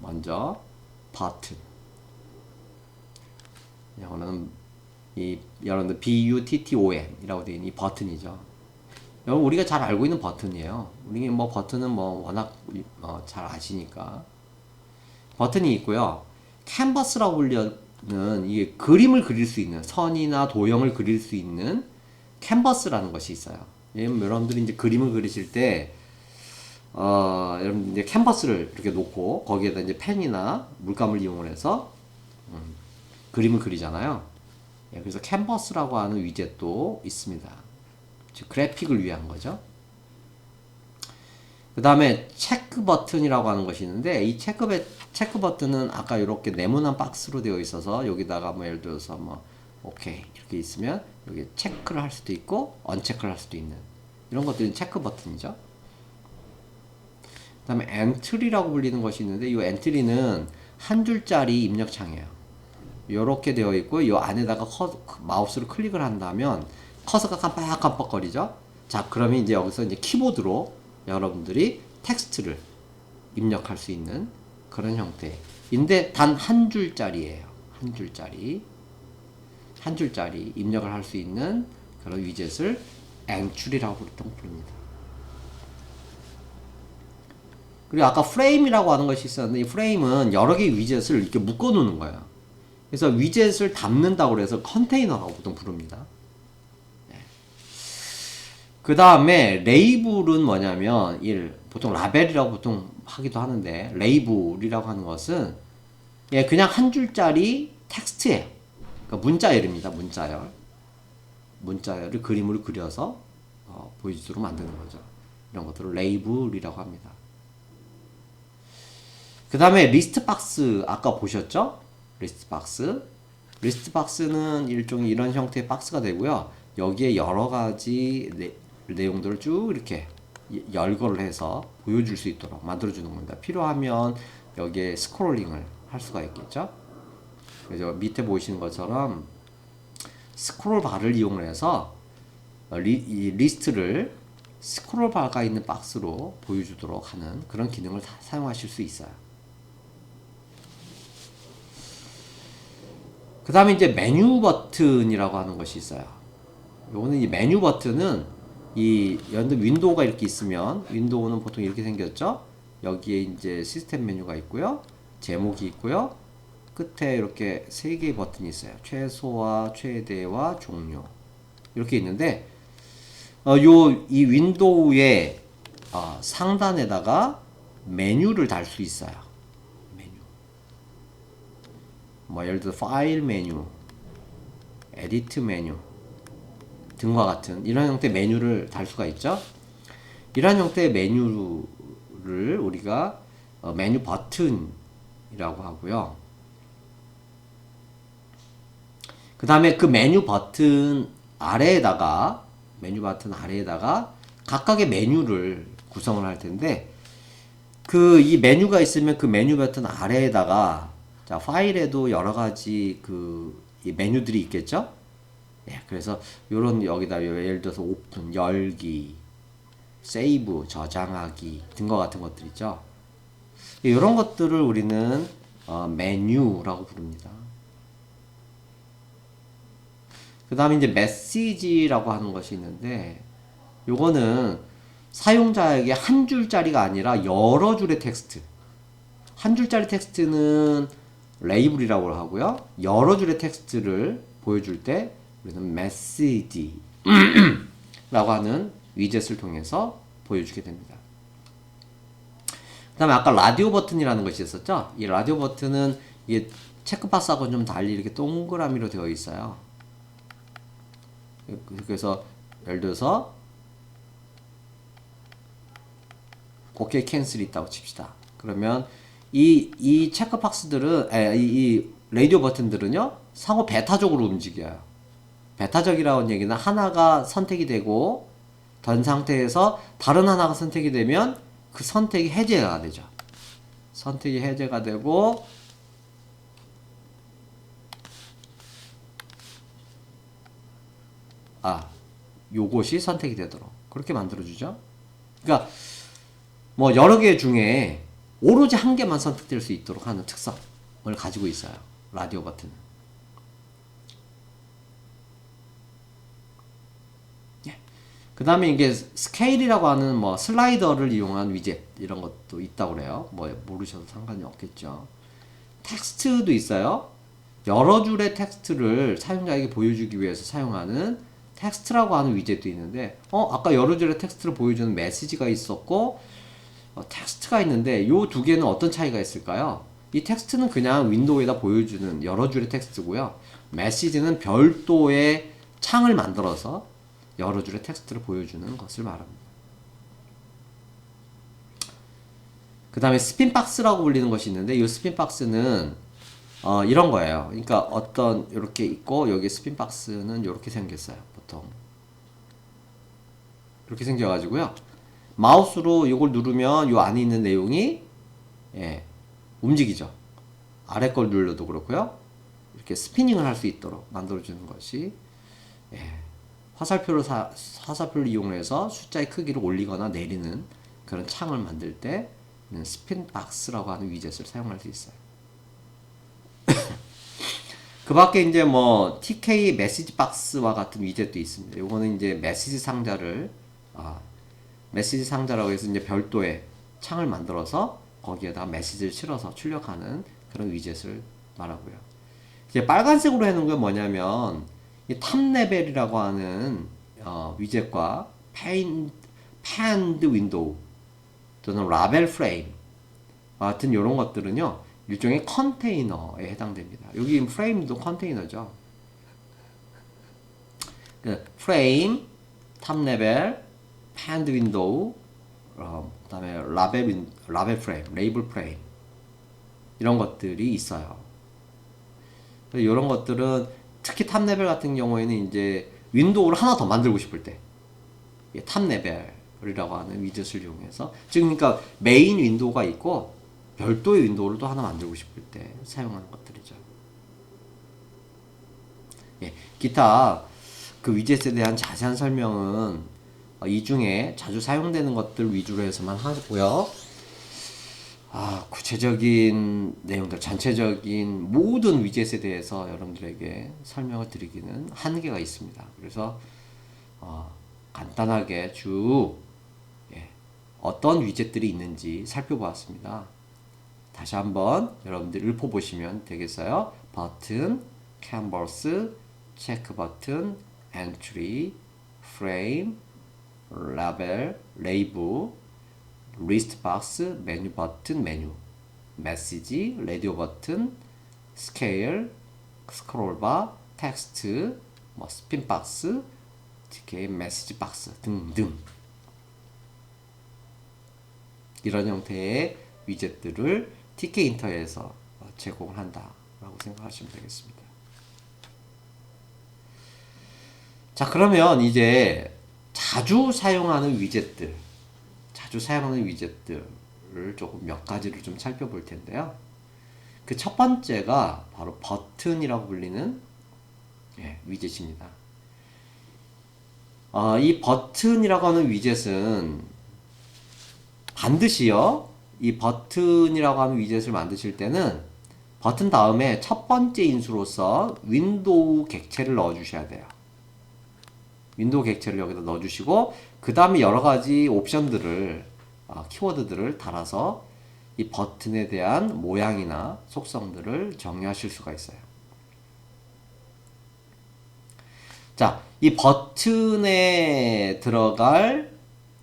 먼저 버튼. 이거는 이 여러분들 BUTTON 이라고 되어 있는 이 버튼이죠. 여러분 우리가 잘 알고 있는 버튼이에요. 우리 뭐 버튼은 뭐 워낙 잘 아시니까 버튼이 있고요. 캔버스라고 불리는 이게 그림을 그릴 수 있는 선이나 도형을 그릴 수 있는 캔버스라는 것이 있어요. 여러분들이 이제 그림을 그리실 때 여러분 이제 캔버스를 이렇게 놓고 거기에다 이제 펜이나 물감을 이용을 해서 그림을 그리잖아요. 예, 그래서 캔버스라고 하는 위젯도 있습니다. 즉 그래픽을 위한 거죠. 그 다음에 체크 버튼이라고 하는 것이 있는데 이 체크 버튼은 아까 이렇게 네모난 박스로 되어 있어서 여기다가 뭐 예를 들어서 뭐 오케이 이렇게 있으면 여기 체크를 할 수도 있고 언체크를 할 수도 있는 이런 것들은 체크 버튼이죠. 그 다음에 엔트리라고 불리는 것이 있는데 이 엔트리는 한 줄짜리 입력창이에요. 이렇게 되어 있고 이 안에다가 마우스로 클릭을 한다면 커서가 깜빡깜빡거리죠. 자, 그러면 이제 여기서 이제 키보드로 여러분들이 텍스트를 입력할 수 있는 그런 형태인데 단 한 줄짜리예요. 한 줄짜리 입력을 할 수 있는 그런 위젯을 엔트리라고 보통 부릅니다. 그리고 아까 프레임이라고 하는 것이 있었는데 이 프레임은 여러 개의 위젯을 이렇게 묶어 놓는 거예요. 그래서 위젯을 담는다고 해서 컨테이너라고 보통 부릅니다. 네. 그 다음에 레이블은 뭐냐면 보통 라벨이라고 보통 하기도 하는데 레이블이라고 하는 것은 그냥 한 줄짜리 텍스트예요. 그러니까 문자열입니다. 문자열을 그림으로 그려서 보여주도록 만드는 거죠. 이런 것들을 레이블이라고 합니다. 그 다음에 리스트 박스 아까 보셨죠? 리스트 박스는 일종의 이런 형태의 박스가 되고요. 여기에 여러 가지 내용들을 쭉 이렇게 열거를 해서 보여줄 수 있도록 만들어주는 겁니다. 필요하면 여기에 스크롤링을 할 수가 있겠죠. 그래서 밑에 보이시는 것처럼 스크롤 바를 이용해서 이 리스트를 스크롤 바가 있는 박스로 보여주도록 하는 그런 기능을 사용하실 수 있어요. 그 다음에 이제 메뉴 버튼이라고 하는 것이 있어요. 요거는 이 메뉴 버튼은 이 윈도우가 이렇게 있으면 윈도우는 보통 이렇게 생겼죠. 여기에 이제 시스템 메뉴가 있고요. 제목이 있고요. 끝에 이렇게 세 개의 버튼이 있어요. 최소화, 최대화, 종료. 이렇게 있는데 이 윈도우의 상단에다가 메뉴를 달 수 있어요. 메뉴. 뭐 예를 들어 파일 메뉴, 에디트 메뉴 등과 같은 이런 형태의 메뉴를 달 수가 있죠. 이런 형태의 메뉴를 우리가 메뉴 버튼이라고 하고요. 그 다음에 그 메뉴 버튼 아래에다가 각각의 메뉴를 구성을 할 텐데 이 메뉴가 있으면 그 메뉴 버튼 아래에다가 자, 파일에도 여러 가지 이 메뉴들이 있겠죠? 예, 그래서 요런 여기다 예를 들어서 오픈, 열기, 세이브, 저장하기 등과 같은 것들 있죠. 이런 것들을 우리는 메뉴라고 부릅니다. 그 다음에 이제 메시지라고 하는 것이 있는데 요거는 사용자에게 한 줄짜리가 아니라 여러 줄의 텍스트. 한 줄짜리 텍스트는 레이블이라고 하고요. 여러 줄의 텍스트를 보여줄 때 우리는 메시지라고 하는 위젯을 통해서 보여주게 됩니다. 그 다음에 아까 라디오 버튼이라는 것이 있었죠. 이 라디오 버튼은 이게 체크박스하고 좀 달리 이렇게 동그라미로 되어 있어요. 그래서 예를 들어서 OK 캔슬이 있다고 칩시다. 그러면 이 체크박스들은 이 라디오 버튼들은요 상호 배타적으로 움직여요. 배타적이라는 얘기는 하나가 선택이 되고 된 상태에서 다른 하나가 선택이 되면 그 선택이 해제가 되죠. 선택이 해제가 되고 요것이 선택이 되도록 그렇게 만들어주죠. 그러니까 뭐 여러 개 중에 오로지 한 개만 선택될 수 있도록 하는 특성을 가지고 있어요. 라디오 버튼은. 그 다음에 이게 스케일이라고 하는 뭐 슬라이더를 이용한 위젯 이런 것도 있다고 그래요. 뭐 모르셔도 상관이 없겠죠. 텍스트도 있어요. 여러 줄의 텍스트를 사용자에게 보여주기 위해서 사용하는 텍스트라고 하는 위젯도 있는데 아까 여러 줄의 텍스트를 보여주는 메시지가 있었고 텍스트가 있는데 요 두 개는 어떤 차이가 있을까요? 이 텍스트는 그냥 윈도우에다 보여주는 여러 줄의 텍스트고요. 메시지는 별도의 창을 만들어서 여러 줄의 텍스트를 보여주는 것을 말합니다. 그 다음에 스핀박스라고 불리는 것이 있는데 이 스핀박스는 이런 거예요. 그러니까 어떤 이렇게 있고 여기 스핀박스는 이렇게 생겼어요. 보통 이렇게 생겨가지고요. 마우스로 이걸 누르면 이 안에 있는 내용이 움직이죠. 아래 걸 눌러도 그렇고요. 이렇게 스피닝을 할 수 있도록 만들어주는 것이 화살표를 이용해서 숫자의 크기를 올리거나 내리는 그런 창을 만들 때 스핀박스라고 하는 위젯을 사용할 수 있어요. 그 밖에 이제 뭐 TK 메시지 박스와 같은 위젯도 있습니다. 요거는 이제 메시지 상자라고 해서 이제 별도의 창을 만들어서 거기에다가 메시지를 실어서 출력하는 그런 위젯을 말하고요. 이제 빨간색으로 해놓은 건 뭐냐면 이 탑레벨이라고 하는 위젯과 팬드 윈도우 또는 라벨 프레임 같은 이런 것들은요 일종의 컨테이너에 해당됩니다. 여기 프레임도 컨테이너죠. 프레임, 탑레벨, 팬드 윈도우, 그다음에 라벨 프레임, 레이블 프레임 이런 것들이 있어요. 이런 것들은 특히 탑레벨 같은 경우에는 이제 윈도우를 하나 더 만들고 싶을 때 탑레벨이라고 하는 위젯을 이용해서 그러니까 메인 윈도우가 있고 별도의 윈도우를 또 하나 만들고 싶을 때 사용하는 것들이죠. 기타 그 위젯에 대한 자세한 설명은 이 중에 자주 사용되는 것들 위주로 해서만 하고요. 구체적인 내용들, 전체적인 모든 위젯에 대해서 여러분들에게 설명을 드리기는 한계가 있습니다. 그래서 간단하게 예, 어떤 위젯들이 있는지 살펴보았습니다. 다시 한번 여러분들 읊어보시면 되겠어요. 버튼, 캔버스, 체크 버튼, 엔트리, 프레임, 라벨, 레이블, 리스트 박스, 메뉴 버튼, 메뉴, 메시지, 라디오 버튼, 스케일, 스크롤 바, 텍스트, 스핀 박스, TK 메시지 박스 등등 이런 형태의 위젯들을 TK 인터에서 제공을 한다라고 생각하시면 되겠습니다. 자, 그러면 이제 자주 사용하는 위젯들을 조금 몇 가지를 좀 살펴볼 텐데요. 그 첫 번째가 바로 버튼이라고 불리는 위젯입니다. 이 버튼이라고 하는 위젯은 반드시요, 이 버튼이라고 하는 위젯을 만드실 때는 버튼 다음에 첫 번째 인수로서 윈도우 객체를 넣어 주셔야 돼요. 윈도우 객체를 여기다 넣어 주시고, 그 다음에 여러 가지 옵션들을, 키워드들을 달아서 이 버튼에 대한 모양이나 속성들을 정의하실 수가 있어요. 자, 이 버튼에 들어갈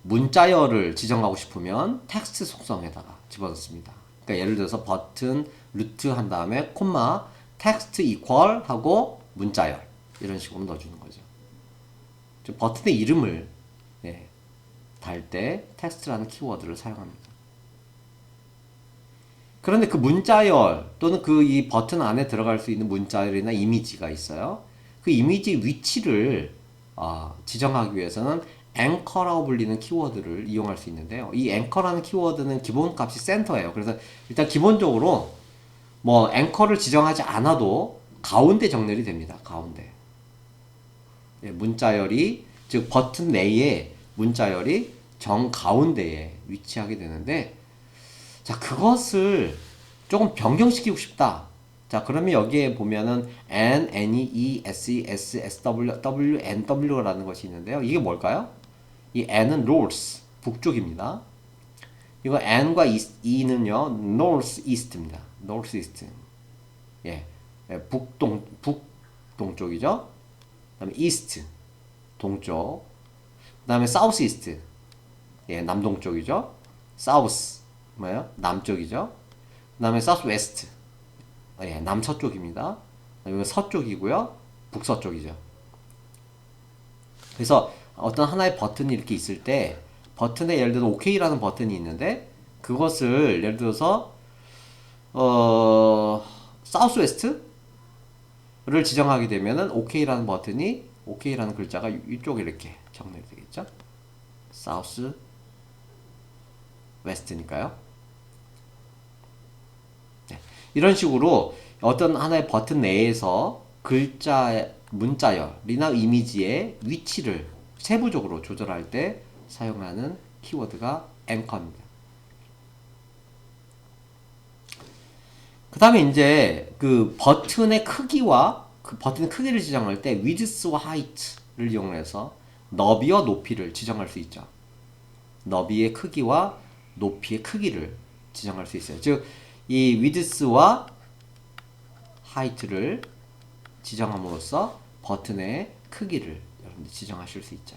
문자열을 지정하고 싶으면 텍스트 속성에다가 집어넣습니다. 그러니까 예를 들어서 버튼 루트 한 다음에 콤마 텍스트 이퀄 하고 문자열 이런 식으로 넣어주는 거죠. 버튼의 이름을 달 때 텍스트라는 키워드를 사용합니다. 그런데 그 문자열 또는 그 이 버튼 안에 들어갈 수 있는 문자열이나 이미지가 있어요. 그 이미지 위치를 지정하기 위해서는 앵커라고 불리는 키워드를 이용할 수 있는데요. 이 앵커라는 키워드는 기본 값이 센터예요. 그래서 일단 기본적으로 앵커를 지정하지 않아도 가운데 정렬이 됩니다. 가운데. 문자열이, 즉 버튼 내에 문자열이 정 가운데에 위치하게 되는데, 자, 그것을 조금 변경시키고 싶다. 자, 그러면 여기에 보면은 N, NE, E, SE, S, SW, W, NW라는 것이 있는데요. 이게 뭘까요? 이 N은 North, 북쪽입니다. 이거 N과 E는요, North East입니다. North East. 북동쪽이죠. 그 다음에 East, 동쪽. 그 다음에 South East, 남동쪽이죠. South, 남쪽이죠. 그 다음에 South West, 남서쪽입니다. 이거 서쪽이고요. 북서쪽이죠. 그래서 어떤 하나의 버튼이 이렇게 있을 때 버튼에 예를 들어서 OK라는 버튼이 있는데 그것을 예를 들어서 사우스 웨스트를 지정하게 되면은 OK라는 버튼이 OK라는 글자가 이쪽에 이렇게 정렬이 되겠죠. 사우스 웨스트니까요. 이런 식으로 어떤 하나의 버튼 내에서 문자열이나 이미지의 위치를 세부적으로 조절할 때 사용하는 키워드가 앵커입니다. 그 다음에 이제 그 버튼의 크기와 그 버튼의 크기를 지정할 때 width와 height를 이용해서 너비와 높이를 지정할 수 있죠. 너비의 크기와 높이의 크기를 지정할 수 있어요. 즉, 이 width와 height를 지정함으로써 버튼의 크기를 여러분들 지정하실 수 있죠.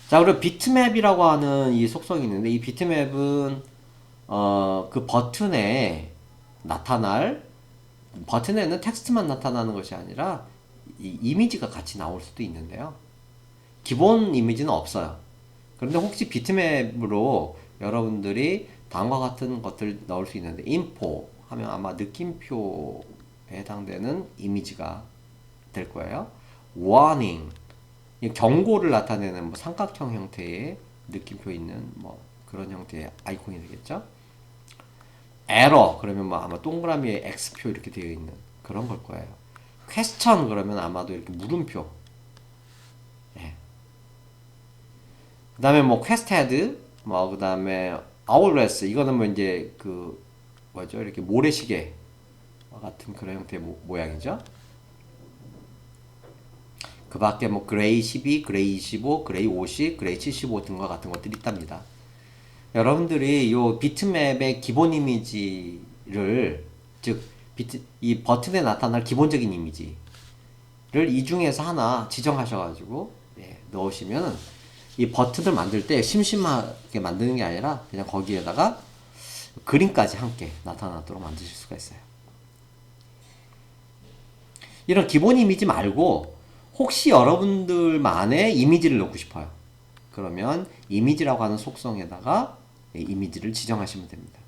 자, 그리고 비트맵이라고 하는 이 속성이 있는데, 이 비트맵은 그 버튼에 버튼에는 텍스트만 나타나는 것이 아니라 이 이미지가 같이 나올 수도 있는데요. 기본 이미지는 없어요. 그런데 혹시 비트맵으로 여러분들이 다음과 같은 것들 넣을 수 있는데, info 하면 아마 느낌표에 해당되는 이미지가 될 거예요. warning, 경고를 나타내는 삼각형 형태의 느낌표 있는 그런 형태의 아이콘이 되겠죠. error 그러면 아마 동그라미에 X표 이렇게 되어 있는 그런 걸 거예요. question 그러면 아마도 이렇게 물음표. 그 다음에 quested, 그 다음에 hourglass 이거는 뭐 이제 그 뭐죠? 이렇게 모래시계 같은 그런 형태의 모양이죠. 그 밖에 뭐 그레이 12, 그레이 25, 그레이 50, 그레이 75 등과 같은 것들이 있답니다. 여러분들이 요 비트맵의 기본 이미지를 즉 이 버튼에 나타날 기본적인 이미지를 이 중에서 하나 지정하셔가지고 넣으시면 이 버튼을 만들 때 심심하게 만드는 게 아니라 그냥 거기에다가 그림까지 함께 나타나도록 만드실 수가 있어요. 이런 기본 이미지 말고 혹시 여러분들만의 이미지를 넣고 싶어요. 그러면 이미지라고 하는 속성에다가 이미지를 지정하시면 됩니다.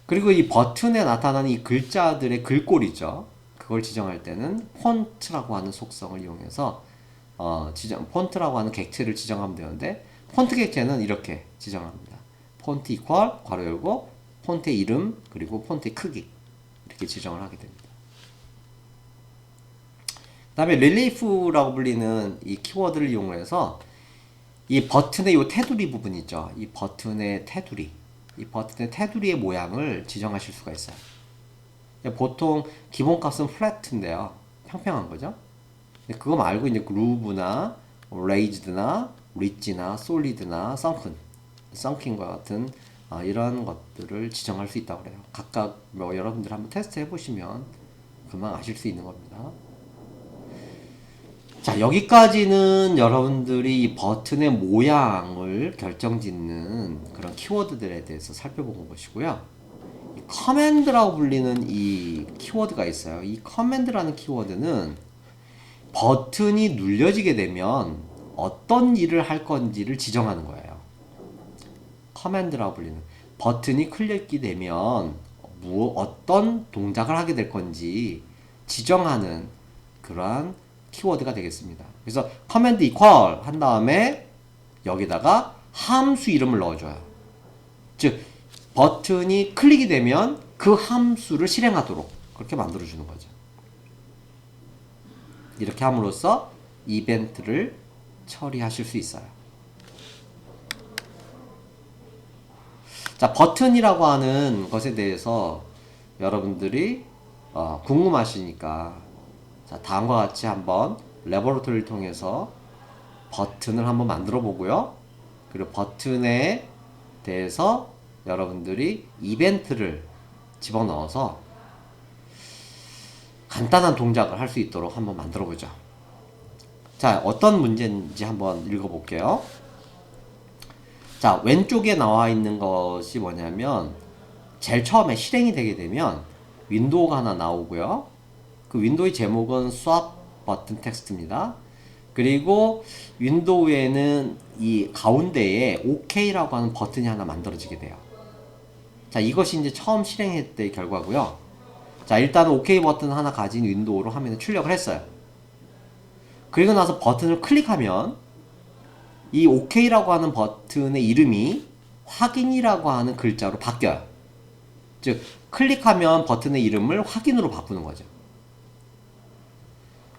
그리고 이 버튼에 나타나는 이 글자들의 글꼴이죠. 그걸 지정할 때는 폰트라고 하는 속성을 이용해서 폰트라고 하는 객체를 지정하면 되는데 폰트 객체는 이렇게 지정합니다. 폰트 이퀄 괄호 열고 폰트의 이름 그리고 폰트의 크기 이렇게 지정을 하게 됩니다. 그 다음에 릴리프라고 불리는 이 키워드를 이용해서 이 버튼의 요 테두리 부분 있죠. 이 버튼의 테두리의 모양을 지정하실 수가 있어요. 보통 기본값은 플랫인데요. 평평한 거죠. 그거 말고 이제 그루브나 레이즈드나 리치나 솔리드나 썬킨과 같은 이런 것들을 지정할 수 있다고 그래요. 각각 뭐 여러분들 한번 테스트 해보시면 금방 아실 수 있는 겁니다. 자, 여기까지는 여러분들이 이 버튼의 모양을 결정짓는 그런 키워드들에 대해서 살펴본 것이고요. 이 커맨드라고 불리는 이 키워드가 있어요. 이 커맨드라는 키워드는 버튼이 눌려지게 되면 어떤 일을 할 건지를 지정하는 거예요. 커맨드라고 불리는 버튼이 클릭이 되면 어떤 동작을 하게 될 건지 지정하는 그러한 키워드가 되겠습니다. 그래서 커맨드 이퀄 한 다음에 여기다가 함수 이름을 넣어줘요. 즉 버튼이 클릭이 되면 그 함수를 실행하도록 그렇게 만들어주는 거죠. 이렇게 함으로써 이벤트를 처리하실 수 있어요. 자, 버튼이라고 하는 것에 대해서 여러분들이 궁금하시니까 자, 다음과 같이 한번 레버러토리를 통해서 버튼을 한번 만들어 보고요. 그리고 버튼에 대해서 여러분들이 이벤트를 집어넣어서 간단한 동작을 할 수 있도록 한번 만들어 보죠. 자, 어떤 문제인지 한번 읽어 볼게요. 자, 왼쪽에 나와 있는 것이 뭐냐면 제일 처음에 실행이 되게 되면 윈도우가 하나 나오고요. 그 윈도우의 제목은 swap 버튼 텍스트입니다. 그리고 윈도우에는 이 가운데에 OK라고 하는 버튼이 하나 만들어지게 돼요. 자, 이것이 이제 처음 실행했을 때의 결과고요. 자, 일단은 OK 버튼 하나 가진 윈도우로 화면에 출력을 했어요. 그리고 나서 버튼을 클릭하면 이 OK라고 하는 버튼의 이름이 확인이라고 하는 글자로 바뀌어요. 즉, 클릭하면 버튼의 이름을 확인으로 바꾸는 거죠.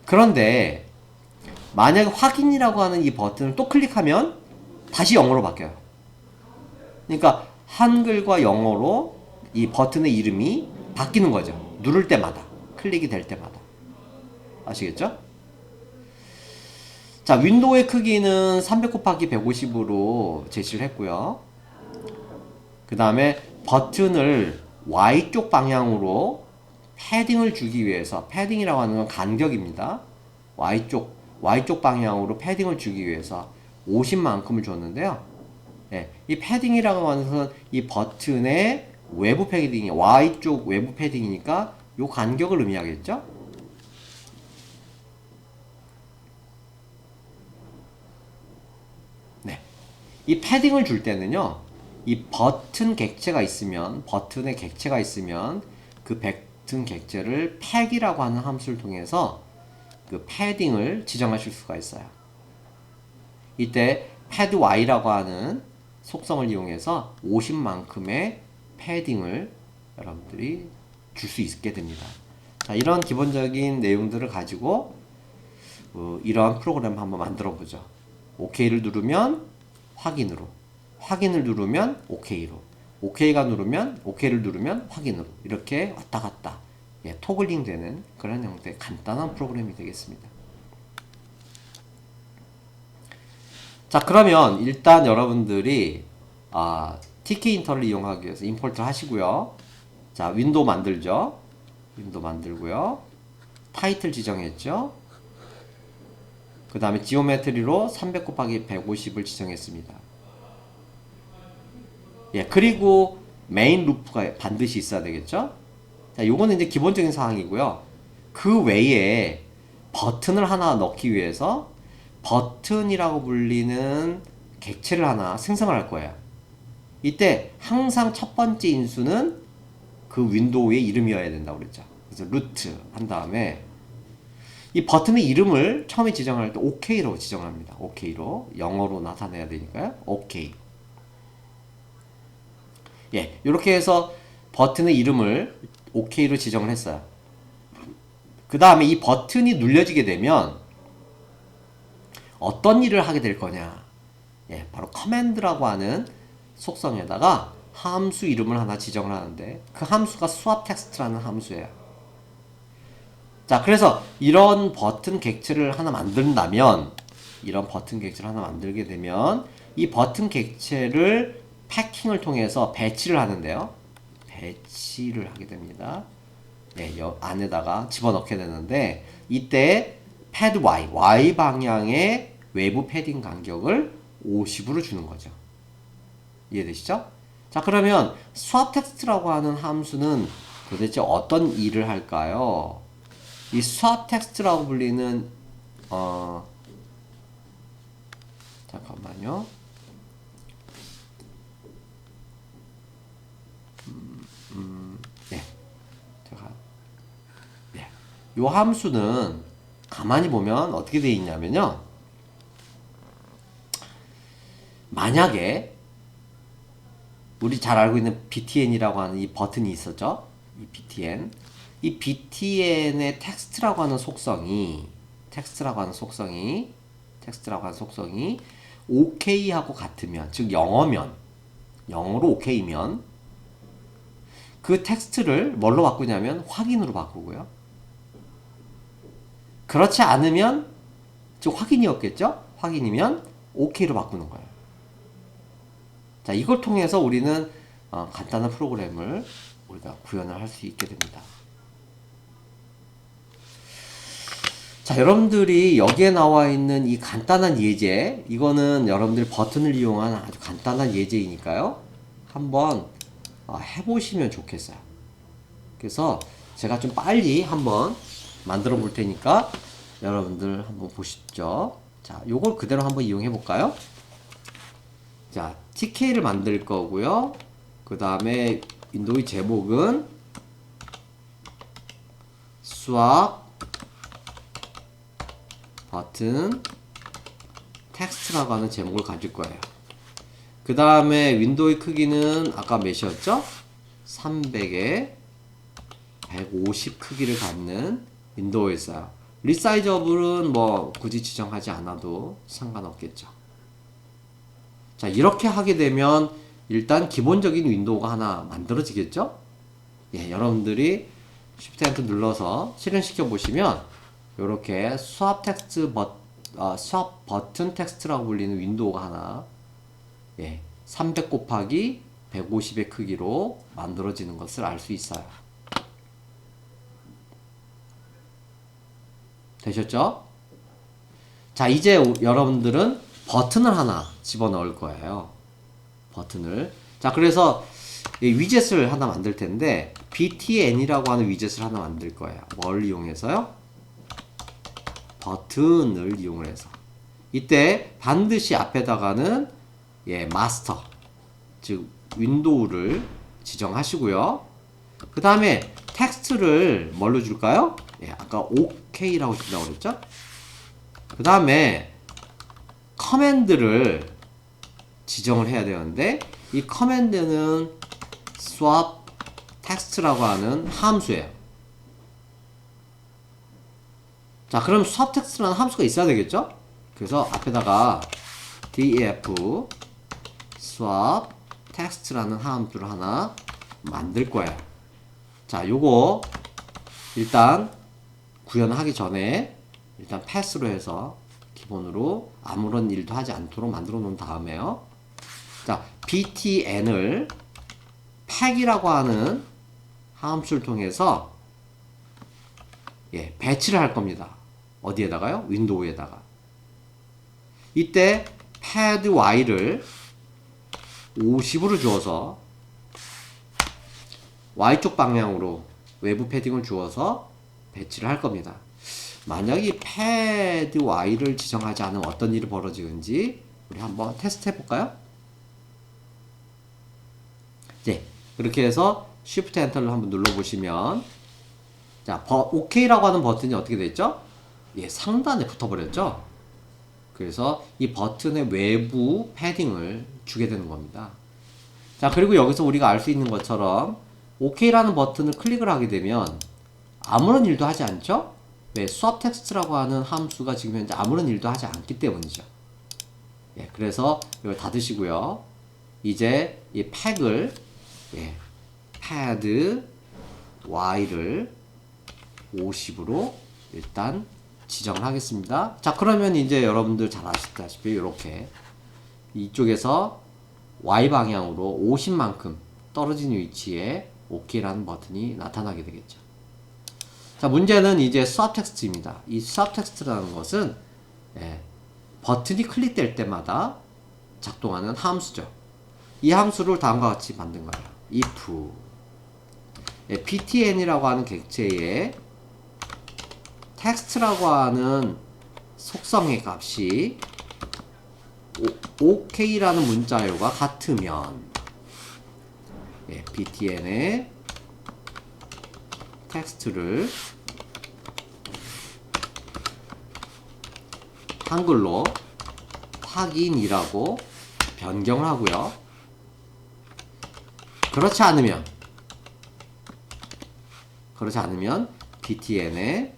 그런데 만약에 확인이라고 하는 이 버튼을 또 클릭하면 다시 영어로 바뀌어요. 그러니까 한글과 영어로 이 버튼의 이름이 바뀌는 거죠. 누를 때마다, 클릭이 될 때마다. 아시겠죠? 자, 윈도우의 크기는 300 곱하기 150으로 제시를 했고요. 그 다음에 버튼을 Y쪽 방향으로 패딩을 주기 위해서, 패딩이라고 하는 건 간격입니다. Y쪽 방향으로 패딩을 주기 위해서 50만큼을 줬는데요. 예, 이 패딩이라고 하는 것은 이 버튼의 외부 패딩이 Y쪽 외부 패딩이니까 요 간격을 의미하겠죠? 네. 이 패딩을 줄 때는요, 이 버튼의 객체가 있으면 그 버튼 객체를 팩이라고 하는 함수를 통해서 그 패딩을 지정하실 수가 있어요. 이때 패드 Y라고 하는 속성을 이용해서 50만큼의 패딩을 여러분들이 줄 수 있게 됩니다. 자, 이런 기본적인 내용들을 가지고 이러한 프로그램을 한번 만들어 보죠. OK를 누르면 확인으로, 확인을 누르면 OK로, OK가 누르면 OK를 누르면 확인으로 이렇게 왔다 갔다 토글링 되는 그런 형태의 간단한 프로그램이 되겠습니다. 자, 그러면 일단 여러분들이 TK 인터를 이용하기 위해서 임포트를 하시고요. 자, 윈도우 만들죠. 윈도우 만들고요. 타이틀 지정했죠. 그 다음에 지오메트리로 300 곱하기 150을 지정했습니다. 그리고 메인 루프가 반드시 있어야 되겠죠. 자, 요거는 이제 기본적인 사항이고요. 그 외에 버튼을 하나 넣기 위해서 버튼이라고 불리는 객체를 하나 생성을 할 거예요. 이때 항상 첫 번째 인수는 그 윈도우의 이름이어야 된다고 그랬죠. 그래서 루트 한 다음에 이 버튼의 이름을 처음에 지정할 때 OK로 지정합니다. OK로 영어로 나타내야 되니까요. OK. 이렇게 해서 버튼의 이름을 OK로 지정을 했어요. 그 다음에 이 버튼이 눌려지게 되면 어떤 일을 하게 될 거냐? 바로 커맨드라고 하는 속성에다가 함수 이름을 하나 지정을 하는데 그 함수가 swap text라는 함수예요. 자, 그래서 이런 버튼 객체를 하나 만든다면 만들게 되면 이 버튼 객체를 패킹을 통해서 배치를 하는데요. 배치를 하게 됩니다. 안에다가 집어넣게 되는데 이때 패드 Y 방향의 외부 패딩 간격을 50으로 주는 거죠. 이해되시죠? 자, 그러면 swap text라고 하는 함수는 도대체 어떤 일을 할까요? 이 swap text라고 불리는 잠깐만요. 요 함수는 가만히 보면 어떻게 되어 있냐면요. 만약에 우리 잘 알고 있는 btn이라고 하는 이 버튼이 있었죠. 이 btn의 텍스트라고 하는 속성이 OK하고 같으면, 즉 영어로 OK면 그 텍스트를 뭘로 바꾸냐면 확인으로 바꾸고요. 그렇지 않으면, 즉 확인이었겠죠? 확인이면 OK로 바꾸는 거예요. 자, 이걸 통해서 우리는 간단한 프로그램을 우리가 구현을 할 수 있게 됩니다. 자, 여러분들이 여기에 나와 있는 이 간단한 예제, 이거는 여러분들 버튼을 이용한 아주 간단한 예제이니까요. 한번 해보시면 좋겠어요. 그래서 제가 좀 빨리 한번 만들어 볼 테니까 여러분들 한번 보시죠. 자, 요걸 그대로 한번 이용해 볼까요? 자, TK를 만들 거고요. 그 다음에 윈도우의 제목은 swap 버튼 텍스트라고 하는 제목을 가질 거예요. 그 다음에 윈도우의 크기는 아까 몇이었죠? 300에 150 크기를 갖는 윈도우였어요. 리사이저블은 뭐 굳이 지정하지 않아도 상관없겠죠. 자, 이렇게 하게 되면 일단 기본적인 윈도우가 하나 만들어지겠죠? 여러분들이 Shift Enter 눌러서 실행시켜 보시면 이렇게 swap 버튼 텍스트라고 불리는 윈도우가 하나 300 곱하기 150의 크기로 만들어지는 것을 알 수 있어요. 되셨죠? 자, 이제 여러분들은 버튼을 하나 집어넣을 거예요. 버튼을. 자, 그래서 이 위젯을 하나 만들 텐데 btn이라고 하는 위젯을 하나 만들 거예요. 뭘 이용해서요? 버튼을 이용을 해서. 이때 반드시 앞에다가는 마스터, 즉 윈도우를 지정하시고요. 그 다음에 텍스트를 뭘로 줄까요? 아까 OK라고 준다고 그랬죠? 그 다음에 커맨드를 지정을 해야 되는데 이 커맨드는 swap text라고 하는 함수예요. 자, 그럼 swap text라는 함수가 있어야 되겠죠? 그래서 앞에다가 def swap text라는 함수를 하나 만들 거예요. 자, 요거 일단 구현하기 전에 일단 패스로 해서 기본으로 아무런 일도 하지 않도록 만들어 놓은 다음에요. 자, btn을 팩이라고 하는 함수를 통해서 배치를 할 겁니다. 어디에다가요? 윈도우에다가. 이때 패드 y를 50으로 주어서 y쪽 방향으로 외부 패딩을 주어서 배치를 할 겁니다. 만약 이 패드 y를 지정하지 않으면 어떤 일이 벌어지는지 우리 한번 테스트 해볼까요? 네, 그렇게 해서 Shift 엔터를 한번 눌러보시면 자, OK라고 하는 버튼이 어떻게 됐죠? 상단에 붙어버렸죠? 그래서 이 버튼의 외부 패딩을 주게 되는 겁니다. 자, 그리고 여기서 우리가 알 수 있는 것처럼 OK라는 버튼을 클릭을 하게 되면 아무런 일도 하지 않죠? 왜? swap text라고 하는 함수가 지금 현재 아무런 일도 하지 않기 때문이죠. 그래서 이걸 닫으시고요. 이제 이 팩을 패드 y를 50으로 일단 지정을 하겠습니다. 자, 그러면 이제 여러분들 잘 아시다시피 이렇게 이쪽에서 y 방향으로 50만큼 떨어진 위치에 OK라는 버튼이 나타나게 되겠죠. 자, 문제는 이제 swap text입니다. 이 swap text라는 것은 버튼이 클릭될 때마다 작동하는 함수죠. 이 함수를 다음과 같이 만든 거예요. if btn이라고 하는 객체에 텍스트라고 하는 속성의 값이 OK라는 문자열과 같으면 btn의 텍스트를 한글로 확인이라고 변경을 하고요. 그렇지 않으면 btn의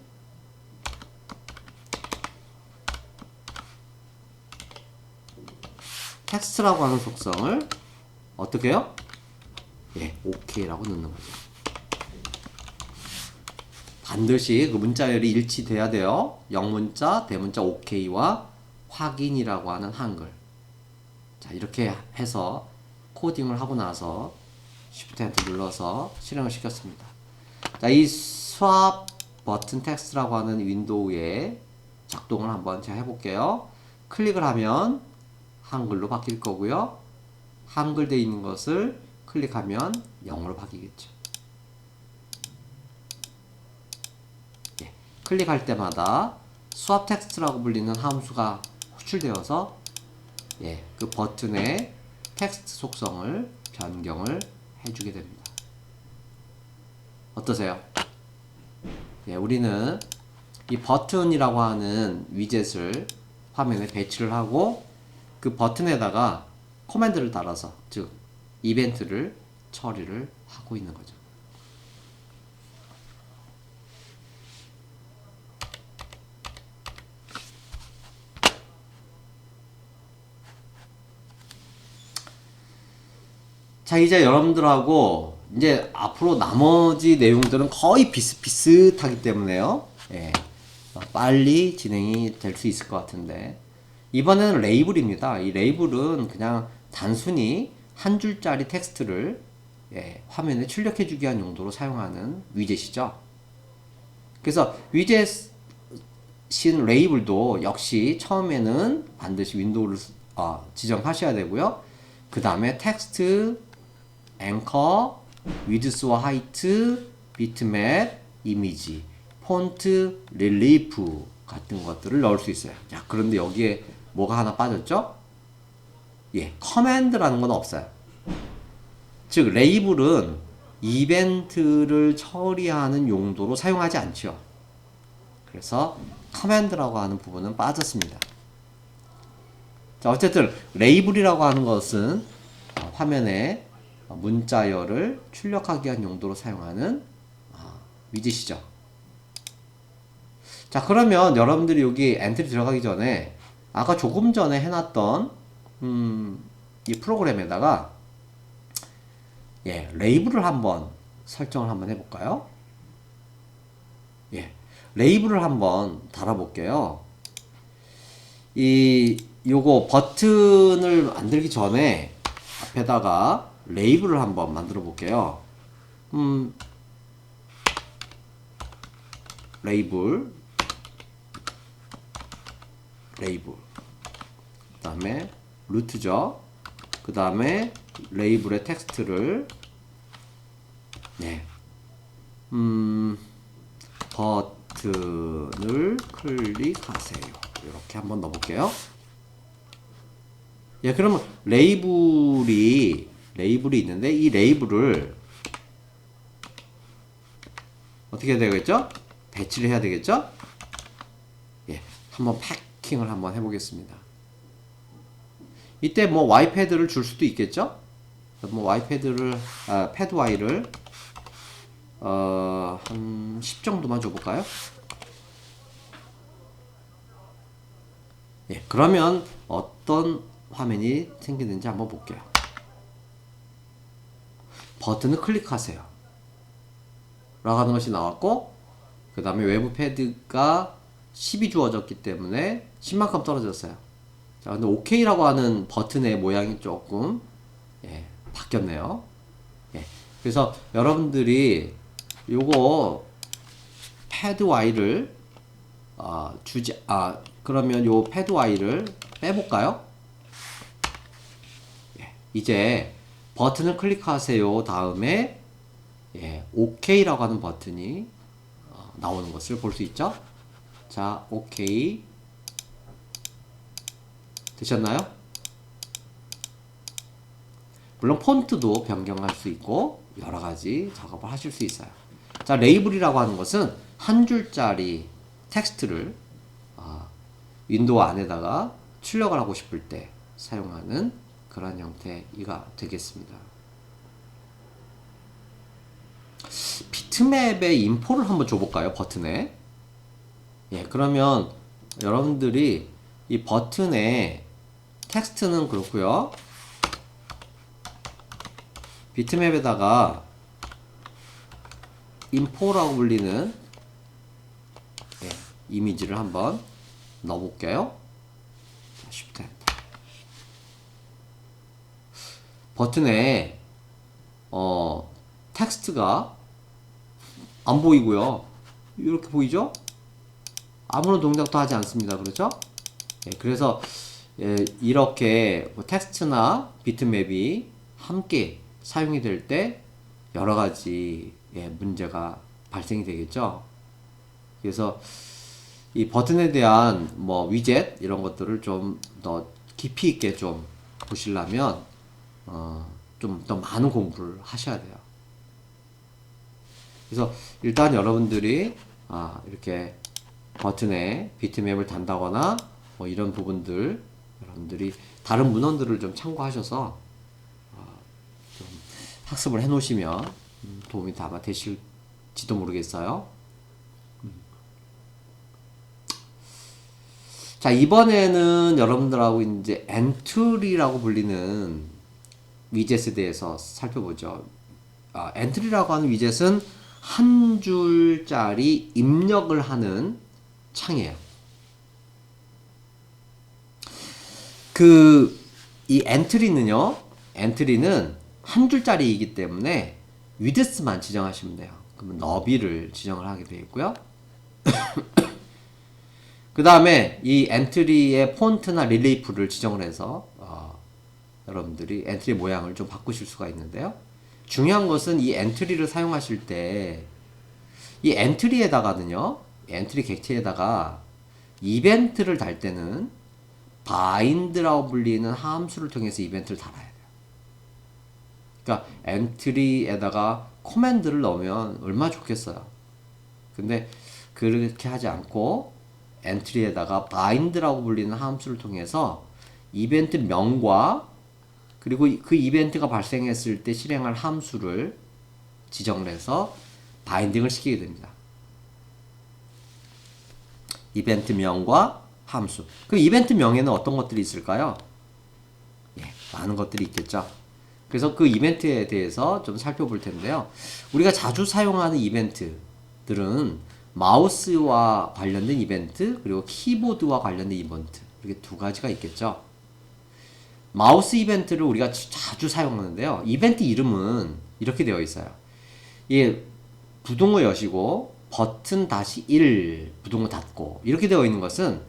텍스트라고 하는 속성을 어떻게 해요? OK라고 넣는 거죠. 반드시 그 문자열이 일치돼야 돼요. 영문자, 대문자 OK와 확인이라고 하는 한글. 자, 이렇게 해서 코딩을 하고 나서 Shift 엔터 눌러서 실행을 시켰습니다. 자, 이 swap 버튼 텍스트라고 하는 윈도우에 작동을 한번 제가 해볼게요. 클릭을 하면 한글로 바뀔 거고요. 한글 되어 있는 것을 클릭하면 영어로 바뀌겠죠. 클릭할 때마다 swap 텍스트라고 불리는 함수가 호출되어서 그 버튼의 텍스트 속성을 변경을 해주게 됩니다. 어떠세요? 우리는 이 버튼이라고 하는 위젯을 화면에 배치를 하고 그 버튼에다가 코맨드를 달아서, 즉 이벤트를 처리를 하고 있는 거죠. 자, 이제 여러분들하고 이제 앞으로 나머지 내용들은 거의 비슷비슷하기 때문에요. 빨리 진행이 될 수 있을 것 같은데, 이번에는 레이블입니다. 이 레이블은 그냥 단순히 한 줄짜리 텍스트를 화면에 출력해 주기 위한 용도로 사용하는 위젯이죠. 그래서 위젯인 레이블도 역시 처음에는 반드시 윈도우를 지정하셔야 되고요. 그 다음에 텍스트, 앵커, 위드스와 하이트, 비트맵, 이미지, 폰트, 릴리프 같은 것들을 넣을 수 있어요. 자, 그런데 여기에 뭐가 하나 빠졌죠? 커맨드라는 건 없어요. 즉, 레이블은 이벤트를 처리하는 용도로 사용하지 않죠. 그래서 커맨드라고 하는 부분은 빠졌습니다. 자, 어쨌든 레이블이라고 하는 것은 화면에 문자열을 출력하기 위한 용도로 사용하는 위젯이죠. 자, 그러면 여러분들이 여기 엔트리 들어가기 전에 아까 조금 전에 해놨던 이 프로그램에다가 레이블을 한번 설정을 한번 해볼까요? 레이블을 한번 달아볼게요. 요거 버튼을 만들기 전에 앞에다가 레이블을 한번 만들어 볼게요. 레이블 그 다음에 루트죠. 그 다음에 레이블의 텍스트를 버튼을 클릭하세요. 이렇게 한번 넣어볼게요. 그러면 레이블이 있는데 이 레이블을 어떻게 해야 되겠죠? 배치를 해야 되겠죠? 한번 패킹을 한번 해보겠습니다. 이때 뭐 Y패드를 줄 수도 있겠죠? 뭐 Y패드를 패드 Y를 한 10 정도만 줘볼까요? 그러면 어떤 화면이 생기는지 한번 볼게요. 버튼을 클릭하세요 라고 하는 것이 나왔고, 그 다음에 외부 패드가 10이 주어졌기 때문에 10만큼 떨어졌어요. 자, 근데 OK라고 하는 버튼의 모양이 조금 바뀌었네요. 그래서 여러분들이 요거 패드 Y를 그러면 요 패드 Y를 빼볼까요? 이제 버튼을 클릭하세요 다음에 OK라고 하는 버튼이 나오는 것을 볼 수 있죠? 자, OK 되셨나요? 물론 폰트도 변경할 수 있고 여러가지 작업을 하실 수 있어요. 자, 레이블이라고 하는 것은 한 줄짜리 텍스트를 윈도우 안에다가 출력을 하고 싶을 때 사용하는 그런 형태가 되겠습니다. 비트맵의 인포를 한번 줘볼까요? 버튼에. 그러면 여러분들이 이 버튼에 텍스트는 그렇고요. 비트맵에다가 인포라고 불리는 이미지를 한번 넣어볼게요. Shift Enter. 버튼에 텍스트가 안 보이고요. 이렇게 보이죠? 아무런 동작도 하지 않습니다. 그렇죠? 그래서 이렇게 텍스트나 비트맵이 함께 사용이 될 때 여러 가지 문제가 발생이 되겠죠. 그래서 이 버튼에 대한 뭐 위젯 이런 것들을 좀 더 깊이 있게 좀 보시려면 좀 더 많은 공부를 하셔야 돼요. 그래서 일단 여러분들이 이렇게 버튼에 비트맵을 단다거나 뭐 이런 부분들 여러분들이 다른 문헌들을 좀 참고하셔서 좀 학습을 해 놓으시면 도움이 아마 되실지도 모르겠어요. 자, 이번에는 여러분들하고 이제 엔트리라고 불리는 위젯에 대해서 살펴보죠. 엔트리라고 하는 위젯은 한 줄짜리 입력을 하는 창이에요. 이 엔트리는 한 줄짜리이기 때문에 위드스만 지정하시면 돼요. 그러면 너비를 지정을 하게 되겠고요. 그 다음에 이 엔트리의 폰트나 릴리프를 지정을 해서 여러분들이 엔트리 모양을 좀 바꾸실 수가 있는데요. 중요한 것은 이 엔트리를 사용하실 때 이 엔트리에다가는요, 엔트리 객체에다가 이벤트를 달 때는 바인드라고 불리는 함수를 통해서 이벤트를 달아야 돼요. 그러니까 엔트리에다가 코맨드를 넣으면 얼마나 좋겠어요. 근데 그렇게 하지 않고 엔트리에다가 바인드라고 불리는 함수를 통해서 이벤트 명과 그리고 그 이벤트가 발생했을 때 실행할 함수를 지정을 해서 바인딩을 시키게 됩니다. 이벤트 명과 함수. 그 이벤트 명에는 어떤 것들이 있을까요? 많은 것들이 있겠죠. 그래서 그 이벤트에 대해서 좀 살펴볼 텐데요. 우리가 자주 사용하는 이벤트들은 마우스와 관련된 이벤트, 그리고 키보드와 관련된 이벤트, 이렇게 두 가지가 있겠죠. 마우스 이벤트를 우리가 자주 사용하는데요. 이벤트 이름은 이렇게 되어 있어요. 예, 부등호 여시고 버튼 다시 1 부등호 닫고 이렇게 되어 있는 것은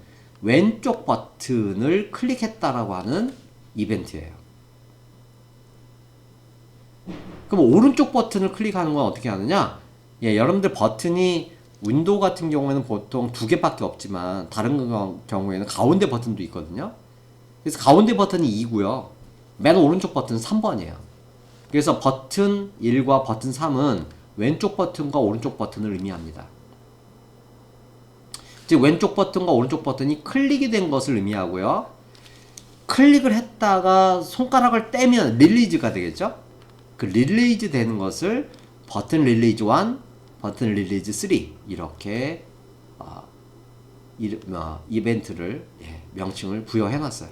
왼쪽 버튼을 클릭했다라고 하는 이벤트예요. 그럼 오른쪽 버튼을 클릭하는 건 어떻게 하느냐? 예, 여러분들 버튼이 윈도우 같은 경우에는 보통 두 개밖에 없지만 다른 경우에는 가운데 버튼도 있거든요. 그래서 가운데 버튼이 2고요. 맨 오른쪽 버튼은 3번이에요. 그래서 버튼 1과 버튼 3은 왼쪽 버튼과 오른쪽 버튼을 의미합니다. 즉 왼쪽 버튼과 오른쪽 버튼이 클릭이 된 것을 의미하고요. 클릭을 했다가 손가락을 떼면 릴리즈가 되겠죠? 그 릴리즈 되는 것을 버튼 릴리즈 1, 버튼 릴리즈 3 이렇게 이벤트를 명칭을 부여해놨어요.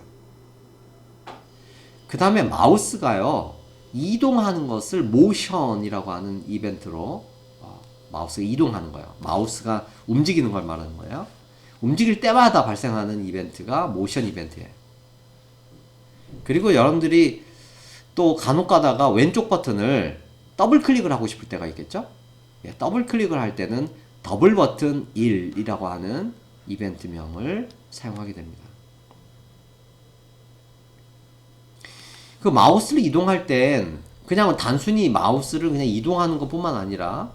그 다음에 마우스가요. 이동하는 것을 모션이라고 하는 이벤트로 마우스가 이동하는 거예요. 마우스가 움직이는 걸 말하는 거예요. 움직일 때마다 발생하는 이벤트가 모션 이벤트예요. 그리고 여러분들이 또 간혹 가다가 왼쪽 버튼을 더블 클릭을 하고 싶을 때가 있겠죠? 예, 더블 클릭을 할 때는 더블 버튼 1이라고 하는 이벤트명을 사용하게 됩니다. 그 마우스를 이동할 땐 그냥 단순히 마우스를 그냥 이동하는 것뿐만 아니라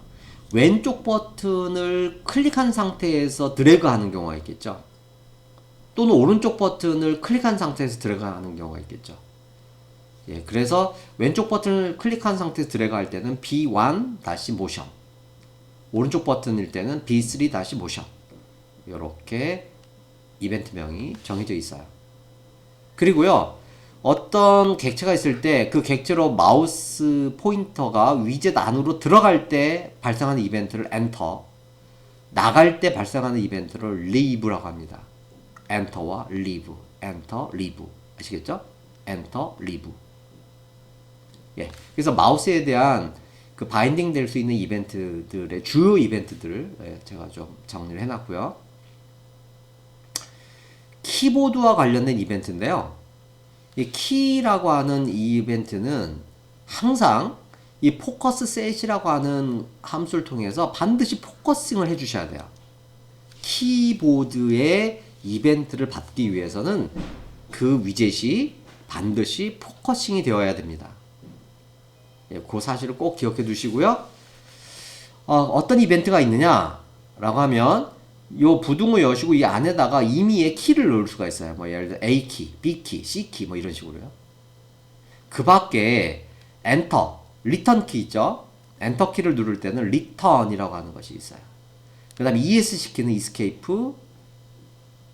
왼쪽 버튼을 클릭한 상태에서 드래그 하는 경우가 있겠죠. 또는 오른쪽 버튼을 클릭한 상태에서 드래그 하는 경우가 있겠죠. 예, 그래서 왼쪽 버튼을 클릭한 상태에서 드래그 할 때는 B1-motion, 오른쪽 버튼일 때는 B3-motion 이렇게 이벤트명이 정해져 있어요. 그리고요, 어떤 객체가 있을 때 그 객체로 마우스 포인터가 위젯 안으로 들어갈 때 발생하는 이벤트를 엔터, 나갈 때 발생하는 이벤트를 leave라고 합니다. 엔터와 leave, 엔터, leave 아시겠죠? 엔터, leave. 예, 그래서 마우스에 대한 그 바인딩 될 수 있는 이벤트들의 주요 이벤트들을 제가 좀 정리를 해놨고요. 키보드와 관련된 이벤트인데요. 이 키라고 하는 이 이벤트는 항상 이 포커스 셋이라고 하는 함수를 통해서 반드시 포커싱을 해주셔야 돼요. 키보드의 이벤트를 받기 위해서는 그 위젯이 반드시 포커싱이 되어야 됩니다. 예, 그 사실을 꼭 기억해 두시고요. 어떤 이벤트가 있느냐라고 하면 요 부등호 여시고 이 안에다가 임의의 키를 넣을 수가 있어요. 뭐 예를 들어 A키, B키, C키 뭐 이런 식으로요. 그 밖에 엔터, 리턴 키 있죠? 엔터 키를 누를 때는 리턴이라고 하는 것이 있어요. 그 다음에 ESC 키는 이스케이프,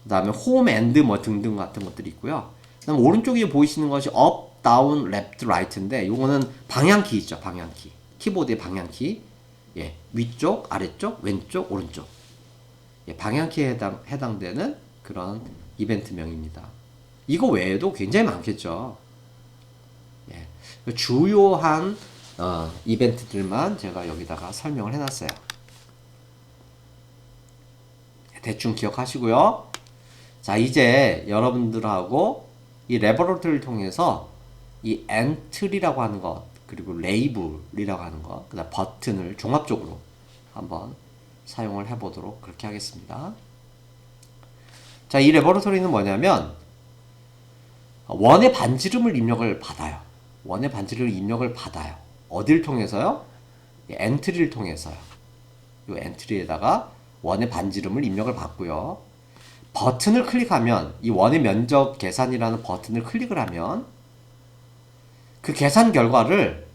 그 다음에 홈 앤드 뭐 등등 같은 것들이 있고요. 그 다음에 오른쪽에 보이시는 것이 업, 다운, 레프트, 라이트인데 요거는 방향키 있죠. 방향키. 키보드의 방향키. 예, 위쪽, 아래쪽, 왼쪽, 오른쪽. 예, 방향키에 해당되는 그런 이벤트명입니다. 이거 외에도 굉장히 많겠죠. 예, 주요한 이벤트들만 제가 여기다가 설명을 해놨어요. 대충 기억하시고요. 자, 이제 여러분들하고 이 레버러터리를 통해서 이 엔트리라고 하는 것, 그리고 레이블이라고 하는 것, 그 다음 버튼을 종합적으로 한번 사용을 해보도록 그렇게 하겠습니다. 자, 이 레버러터리는 뭐냐면 원의 반지름을 입력을 받아요. 원의 반지름을 입력을 받아요. 어딜 통해서요? 엔트리를 통해서요. 이 엔트리에다가 원의 반지름을 입력을 받고요. 버튼을 클릭하면 이 원의 면적 계산이라는 버튼을 클릭을 하면 그 계산 결과를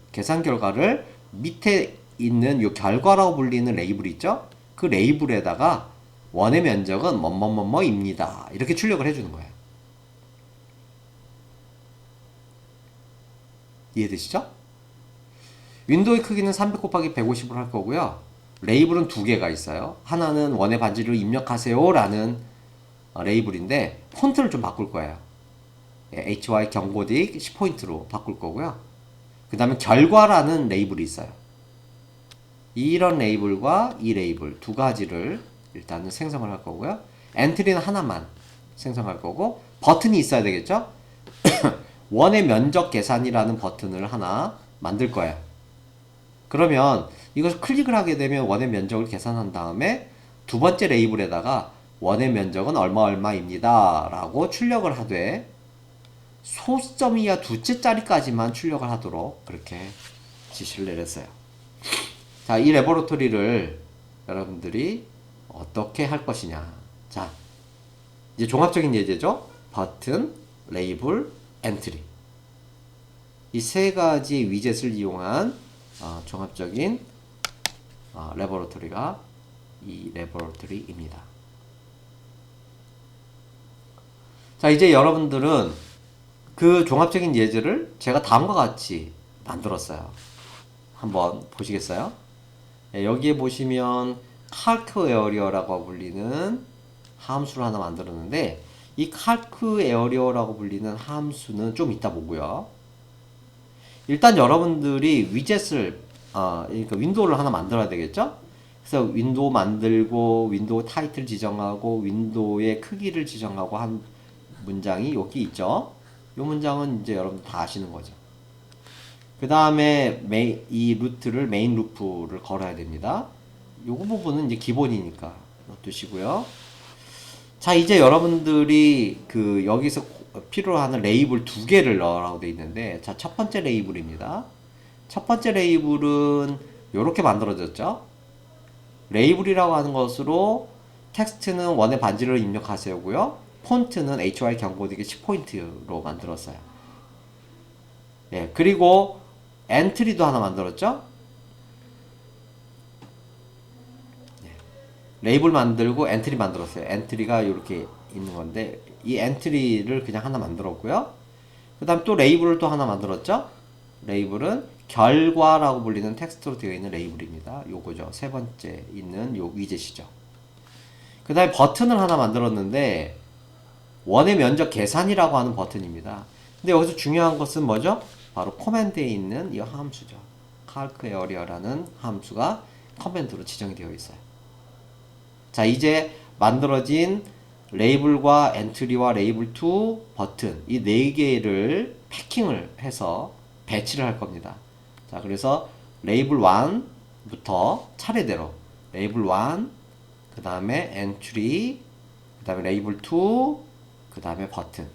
밑에 있는 이 결과라고 불리는 레이블 있죠? 그 레이블에다가 원의 면적은 뭐뭐뭐뭐입니다. 이렇게 출력을 해주는 거예요. 이해되시죠? 윈도우의 크기는 300 곱하기 150으로 할 거고요. 레이블은 두 개가 있어요. 하나는 원의 반지를 입력하세요 라는 레이블인데 폰트를 좀 바꿀 거예요. HY 경고딕 10포인트로 바꿀 거고요. 그 다음에 결과라는 레이블이 있어요. 이런 레이블과 이 레이블 두 가지를 일단은 생성을 할 거고요. 엔트리는 하나만 생성할 거고, 버튼이 있어야 되겠죠? 원의 면적 계산이라는 버튼을 하나 만들 거예요. 그러면 이것을 클릭을 하게 되면 원의 면적을 계산한 다음에 두 번째 레이블에다가 원의 면적은 얼마입니다 라고 출력을 하되, 소수점 이하 두째 자리까지만 출력을 하도록 그렇게 지시를 내렸어요. 자, 이 레버러토리를 여러분들이 어떻게 할 것이냐. 자, 이제 종합적인 예제죠. 버튼, 레이블, 엔트리. 이 세 가지 위젯을 이용한 종합적인 레버러토리가 이 레버러토리입니다. 자, 이제 여러분들은 그 종합적인 예제를 제가 다음과 같이 만들었어요. 한번 보시겠어요? 네, 여기에 보시면 칼크 에어리어라고 불리는 함수를 하나 만들었는데, 이 칼크 에어리어라고 불리는 함수는 좀 이따 보고요. 일단 여러분들이 위젯을 그러니까 윈도우를 하나 만들어야 되겠죠? 그래서 윈도우 만들고 윈도우 타이틀 지정하고 윈도우의 크기를 지정하고 한 문장이 여기 있죠. 이 문장은 이제 여러분 다 아시는 거죠. 그 다음에 이 루트를 메인 루프를 걸어야 됩니다. 요거 부분은 이제 기본이니까 놔두시고요. 자, 이제 여러분들이 그 여기서 필요로 하는 레이블 두 개를 넣으라고 되어 있는데, 자, 첫 번째 레이블입니다. 첫 번째 레이블은 이렇게 만들어졌죠. 레이블이라고 하는 것으로 텍스트는 원의 반지를 입력하세요고요. 폰트는 HY 경고딕의 10포인트로 만들었어요. 예, 그리고 엔트리도 하나 만들었죠. 예, 레이블 만들고 엔트리 만들었어요. 엔트리가 이렇게 있는 건데, 이 엔트리를 그냥 하나 만들었고요. 그 다음 또 레이블을 또 하나 만들었죠. 레이블은 결과라고 불리는 텍스트로 되어 있는 레이블입니다. 요거죠. 세 번째 있는 요 위젯이죠. 그 다음에 버튼을 하나 만들었는데, 원의 면적 계산이라고 하는 버튼입니다. 근데 여기서 중요한 것은 뭐죠? 바로 코맨드에 있는 이 함수죠. calc area라는 함수가 커맨드로 지정이 되어 있어요. 자, 이제 만들어진 레이블과 엔트리와 레이블 2, 버튼 이 네 개를 패킹을 해서 배치를 할 겁니다. 자, 그래서 레이블 1부터 차례대로 레이블 1, 그 다음에 엔트리, 그 다음에 레이블 2, 그 다음에 버튼.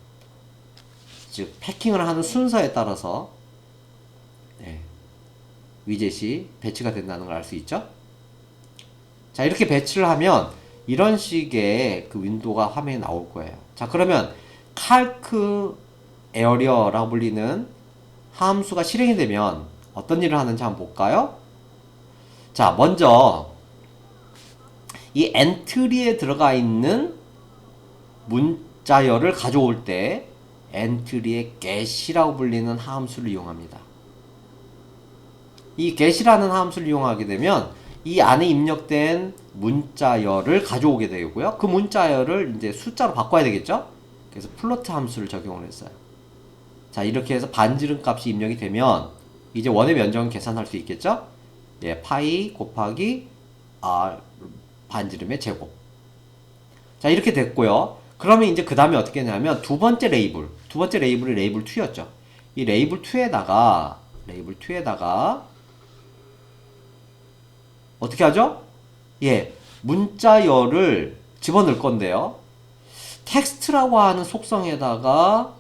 즉 패킹을 하는 순서에 따라서 위젯이 배치가 된다는 걸 알 수 있죠. 자, 이렇게 배치를 하면 이런 식의 그 윈도우가 화면에 나올 거예요. 자, 그러면 calc area라고 불리는 함수가 실행이 되면 어떤 일을 하는지 한번 볼까요? 자, 먼저 이 엔트리에 들어가 있는 문자열을 가져올 때 엔트리의 get이라고 불리는 함수를 이용합니다. 이 get이라는 함수를 이용하게 되면 이 안에 입력된 문자열을 가져오게 되고요. 그 문자열을 이제 숫자로 바꿔야 되겠죠? 그래서 플로트 함수를 적용을 했어요. 자, 이렇게 해서 반지름 값이 입력이 되면 이제 원의 면적은 계산할 수 있겠죠? 예, 파이 곱하기 r 반지름의 제곱. 자, 이렇게 됐고요. 그러면 이제 그 다음에 어떻게 했냐면 두 번째 레이블이 레이블 2였죠. 이 레이블 2에다가 어떻게 하죠? 예, 문자열을 집어넣을 건데요. 텍스트라고 하는 속성에다가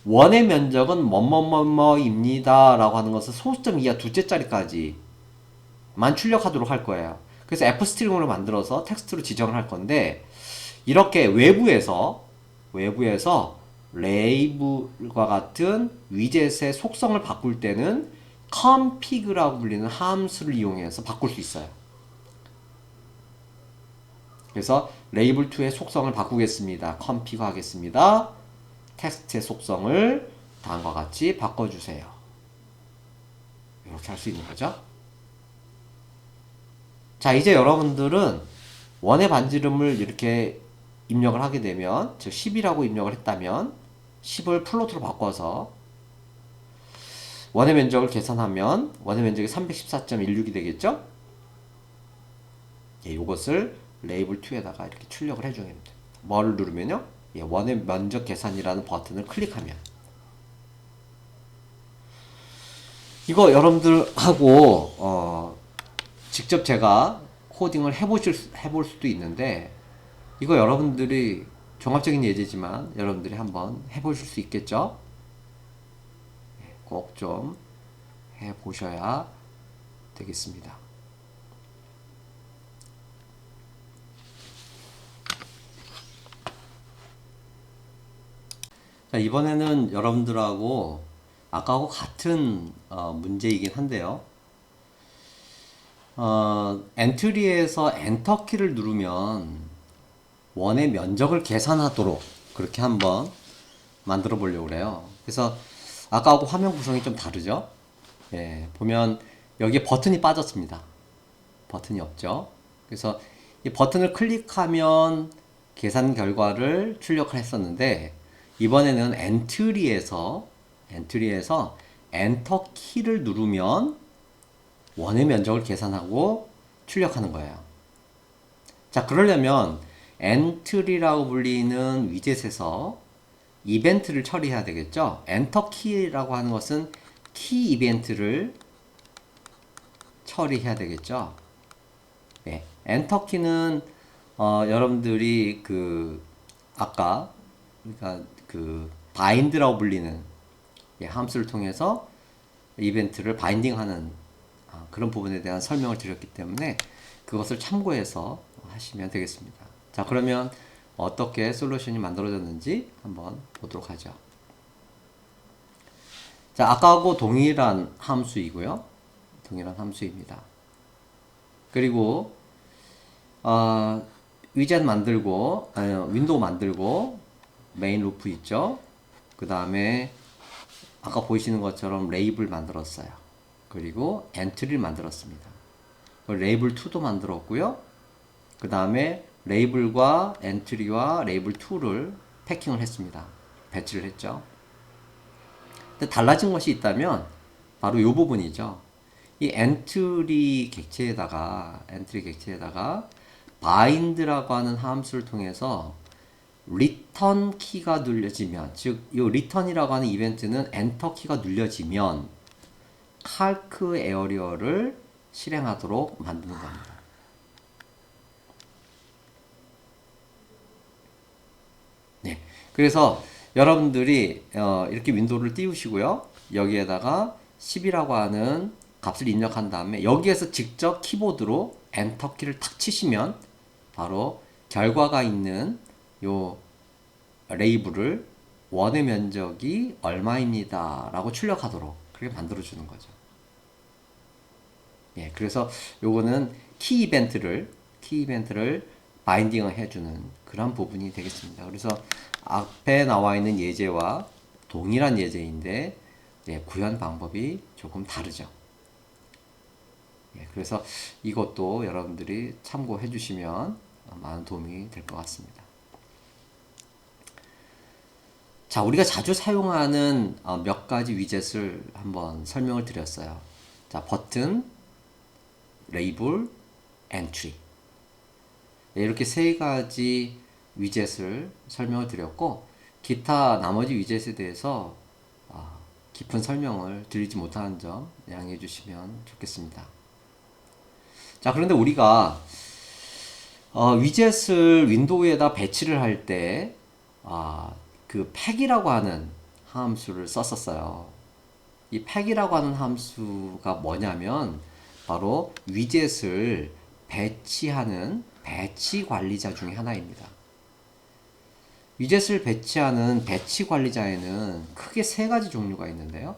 원의 면적은 뭐뭐뭐뭐입니다 라고 하는 것을 소수점 이하 두째 자리까지만 출력하도록 할 거예요. 그래서 F스트링으로 만들어서 텍스트로 지정을 할 건데, 이렇게 외부에서 레이블과 같은 위젯의 속성을 바꿀 때는 config라고 불리는 함수를 이용해서 바꿀 수 있어요. 그래서 레이블 2의 속성을 바꾸겠습니다. config 하겠습니다. 텍스트의 속성을 다음과 같이 바꿔주세요. 이렇게 할 수 있는 거죠. 자, 이제 여러분들은 원의 반지름을 이렇게 입력을 하게 되면, 즉 10이라고 입력을 했다면 10을 플로트로 바꿔서 원의 면적을 계산하면 원의 면적이 314.16이 되겠죠? 예, 이것을 레이블 2에다가 이렇게 출력을 해주면 됩니다. 뭐를 누르면요? 예, 원의 면적 계산이라는 버튼을 클릭하면 이거 여러분들하고 직접 제가 코딩을 해볼 수도 있는데 이거 여러분들이 종합적인 예제지만 여러분들이 한번 해보실 수 있겠죠? 꼭 좀 해보셔야 되겠습니다. 자, 이번에는 여러분들하고 아까하고 같은 문제이긴 한데요. 엔트리에서 엔터키를 누르면 원의 면적을 계산하도록 그렇게 한번 만들어 보려고 그래요. 그래서 아까하고 화면 구성이 좀 다르죠? 예, 보면 여기에 버튼이 빠졌습니다. 버튼이 없죠? 그래서 이 버튼을 클릭하면 계산 결과를 출력을 했었는데 이번에는 엔트리에서 엔터 키를 누르면 원의 면적을 계산하고 출력하는 거예요. 자, 그러려면 엔트리라고 불리는 위젯에서 이벤트를 처리해야 되겠죠. 엔터 키라고 하는 것은 키 이벤트를 처리해야 되겠죠. 네, 엔터 키는 여러분들이 아까 그러니까 바인드라고 불리는 함수를 통해서 이벤트를 바인딩하는 그런 부분에 대한 설명을 드렸기 때문에 그것을 참고해서 하시면 되겠습니다. 자, 그러면 어떻게 솔루션이 만들어졌는지 한번 보도록 하죠. 자, 아까하고 동일한 함수이고요. 동일한 함수입니다. 그리고 위젯 만들고 윈도우 만들고 메인 루프 있죠. 그 다음에 아까 보이시는 것처럼 레이블 만들었어요. 그리고 엔트리를 만들었습니다. 레이블 2도 만들었고요. 그 다음에 레이블과 엔트리와 레이블 2를 패킹을 했습니다. 배치를 했죠. 근데 달라진 것이 있다면 바로 이 부분이죠. 이 엔트리 객체에다가 bind라고 하는 함수를 통해서 리턴 키가 눌려지면, 즉 이 리턴이라고 하는 이벤트는 엔터 키가 눌려지면 칼크 에어리어를 실행하도록 만드는 겁니다. 네, 그래서 여러분들이 이렇게 윈도우를 띄우시고요. 여기에다가 10이라고 하는 값을 입력한 다음에 여기에서 직접 키보드로 엔터 키를 탁 치시면 바로 결과가 있는 요 레이블을 원의 면적이 얼마입니다 라고 출력하도록 그렇게 만들어 주는 거죠. 예, 그래서 요거는 키 이벤트를 바인딩을 해주는 그런 부분이 되겠습니다. 그래서 앞에 나와 있는 예제와 동일한 예제인데 구현 방법이 조금 다르죠. 예, 그래서 이것도 여러분들이 참고해 주시면 많은 도움이 될 것 같습니다. 자, 우리가 자주 사용하는 몇 가지 위젯을 한번 설명을 드렸어요. 자, 버튼, 레이블, 엔트리. 이렇게 세 가지 위젯을 설명을 드렸고 기타 나머지 위젯에 대해서 깊은 설명을 드리지 못하는 점 양해해 주시면 좋겠습니다. 자, 그런데 우리가 위젯을 윈도우에다 배치를 할 때 팩이라고 하는 함수를 썼었어요. 이 팩이라고 하는 함수가 뭐냐면 바로 위젯을 배치하는 배치 관리자 중에 하나입니다. 위젯을 배치하는 배치 관리자에는 크게 세 가지 종류가 있는데요.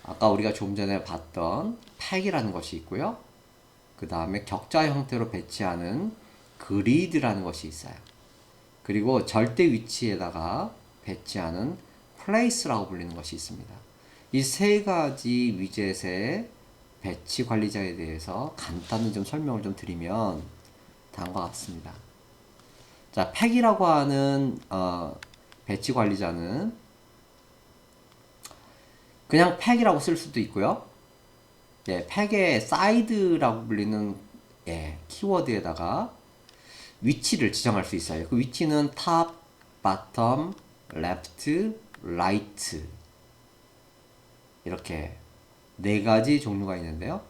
아까 우리가 조금 전에 봤던 팩이라는 것이 있고요. 그 다음에 격자 형태로 배치하는 그리드라는 것이 있어요. 그리고 절대 위치에다가 배치하는 플레이스라고 불리는 것이 있습니다. 이 세 가지 위젯의 배치 관리자에 대해서 간단히 좀 설명을 좀 드리면 다음과 같습니다. 자, 자, 팩이라고 하는 배치 관리자는 그냥 팩이라고 쓸 수도 있고요. 예, 팩의 사이드라고 불리는 키워드에다가 위치를 지정할 수 있어요. 그 위치는 top, bottom, left, right 이렇게 네 가지 종류가 있는데요.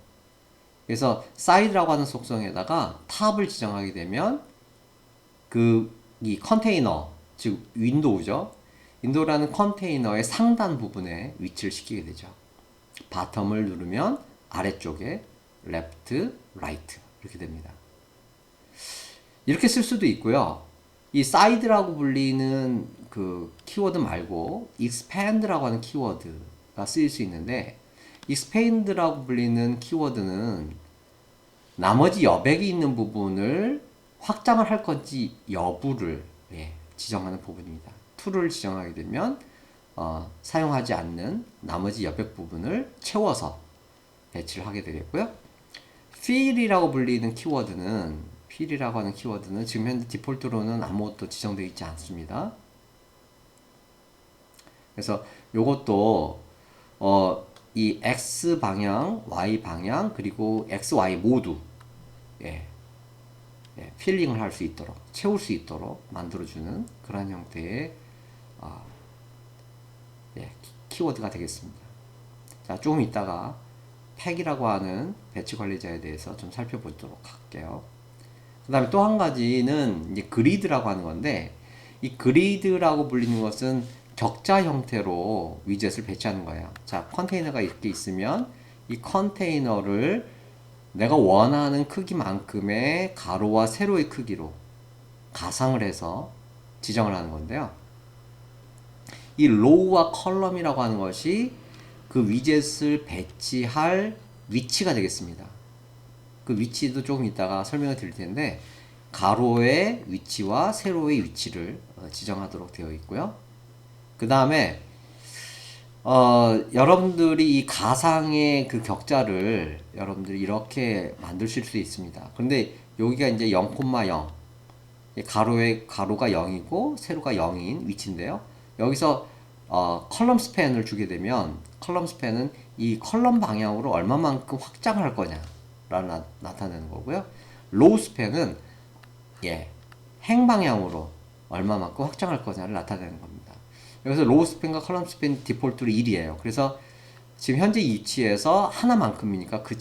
그래서 사이드라고 하는 속성에다가 탑을 지정하게 되면 이 컨테이너, 즉 윈도우죠. 윈도우라는 컨테이너의 상단 부분에 위치를 시키게 되죠. 바텀을 누르면 아래쪽에 레프트, 라이트 이렇게 됩니다. 이렇게 쓸 수도 있고요. 이 사이드라고 불리는 그 키워드 말고 expand라고 하는 키워드가 쓰일 수 있는데 expand라고 불리는 키워드는 나머지 여백이 있는 부분을 확장을 할 건지 여부를 지정하는 부분입니다. 툴을 지정하게 되면 사용하지 않는 나머지 여백 부분을 채워서 배치를 하게 되겠고요. fill이라고 불리는 키워드는 fill이라고 하는 키워드는 지금 현재 디폴트로는 아무것도 지정되어 있지 않습니다. 그래서 이것도 이 x 방향, y 방향 그리고 x, y 모두 필링을 할 수 있도록 채울 수 있도록 만들어주는 그런 형태의 키워드가 되겠습니다. 자, 조금 이따가 팩이라고 하는 배치 관리자에 대해서 좀 살펴보도록 할게요. 그 다음에 또 한 가지는 이제 그리드라고 하는 건데 이 그리드라고 불리는 것은 격자 형태로 위젯을 배치하는 거예요. 자, 컨테이너가 이렇게 있으면 이 컨테이너를 내가 원하는 크기만큼의 가로와 세로의 크기로 가상을 해서 지정을 하는 건데요. 이 로우와 컬럼이라고 하는 것이 그 위젯을 배치할 위치가 되겠습니다. 그 위치도 조금 이따가 설명을 드릴 텐데 가로의 위치와 세로의 위치를 지정하도록 되어 있고요. 그 다음에 여러분들이 이 가상의 그 격자를 여러분들이 이렇게 만드실 수 있습니다. 그런데 여기가 이제 0,0 가로가 0이고 세로가 0인 위치인데요. 여기서 컬럼 스팬을 주게 되면 컬럼 스팬은 이 컬럼 방향으로 얼마만큼 확장을 할 거냐를 나타내는 거고요. 로우 스팬은 행 방향으로 얼마만큼 확장할 거냐를 나타내는 겁니다. 여기서 로우 스팬과 컬럼 스팬 디폴트로 1이에요. 그래서 지금 현재 위치에서 하나만큼이니까 그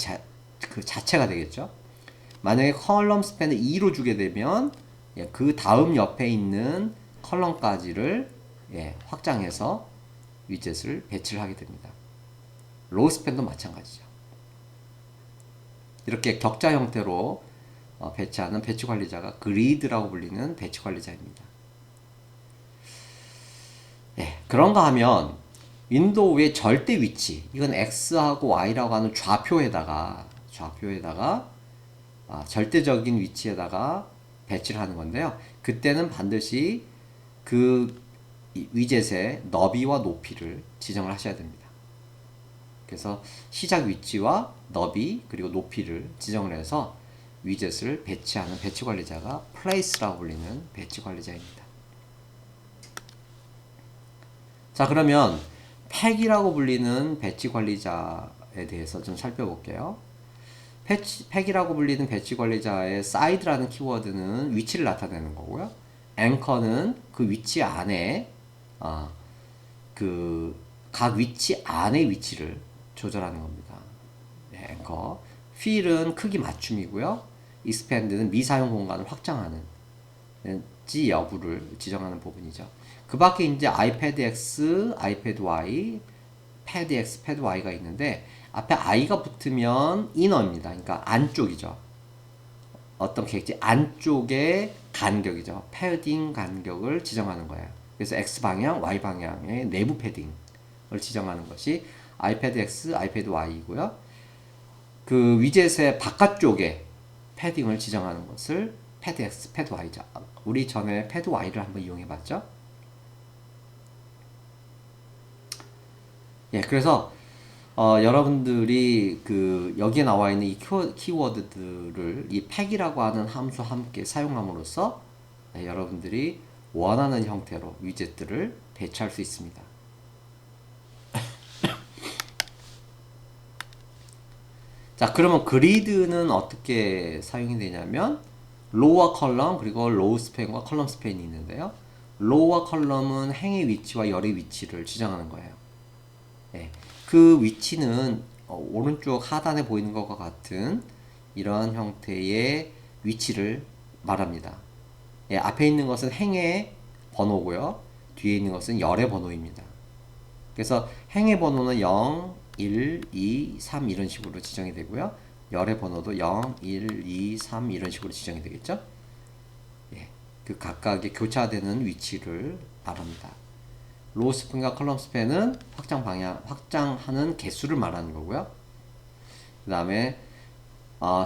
자체가 되겠죠. 만약에 컬럼 스팬을 2로 주게 되면 그 다음 옆에 있는 컬럼까지를 확장해서 위젯을 배치를 하게 됩니다. 로우 스팬도 마찬가지죠. 이렇게 격자 형태로 배치하는 배치 관리자가 그리드라고 불리는 배치 관리자입니다. 그런가 하면 윈도우의 절대 위치, 이건 X하고 Y라고 하는 좌표에다가 절대적인 위치에다가 배치를 하는 건데요. 그때는 반드시 그 위젯의 너비와 높이를 지정을 하셔야 됩니다. 그래서 시작 위치와 너비 그리고 높이를 지정을 해서 위젯을 배치하는 배치 관리자가 place라고 불리는 배치 관리자입니다. 자, 그러면 팩이라고 불리는 배치 관리자에 대해서 좀 살펴볼게요. 팩이라고 불리는 배치 관리자의 side라는 키워드는 위치를 나타내는 거고요. anchor는 그 위치 안에 그 각 위치 안의 위치를 조절하는 겁니다. anchor. fill은 크기 맞춤이고요. expand는 미사용 공간을 확장하는 지 여부를 지정하는 부분이죠. 그 밖에 이제 아이패드 X, 아이패드 Y, 패드 X, 패드 Y가 있는데 앞에 I가 붙으면 inner입니다. 그러니까 안쪽이죠. 어떤 객지 안쪽의 간격이죠. 패딩 간격을 지정하는 거예요. 그래서 X 방향, Y 방향의 내부 패딩을 지정하는 것이 아이패드 X, 아이패드 Y이고요. 그 위젯의 바깥쪽에 패딩을 지정하는 것을 패드 X, 패드 Y죠. 우리 전에 패드 Y를 한번 이용해봤죠. 그래서 여러분들이 그 여기에 나와 있는 이 키워드들을 이 팩이라고 하는 함수와 함께 사용함으로써 여러분들이 원하는 형태로 위젯들을 배치할 수 있습니다. 자, 그러면 그리드는 어떻게 사용이 되냐면 로우와 컬럼 그리고 로우 스팬과 컬럼 스팬이 있는데요. 로우와 컬럼은 행의 위치와 열의 위치를 지정하는 거예요. 예, 그 위치는 오른쪽 하단에 보이는 것과 같은 이러한 형태의 위치를 말합니다. 예, 앞에 있는 것은 행의 번호고요. 뒤에 있는 것은 열의 번호입니다. 그래서 행의 번호는 0, 1, 2, 3 이런 식으로 지정이 되고요. 열의 번호도 0, 1, 2, 3 이런 식으로 지정이 되겠죠. 예, 그 각각의 교차되는 위치를 말합니다. 로우 스팬과 컬럼 스팬은 확장하는 개수를 말하는 거고요. 그 다음에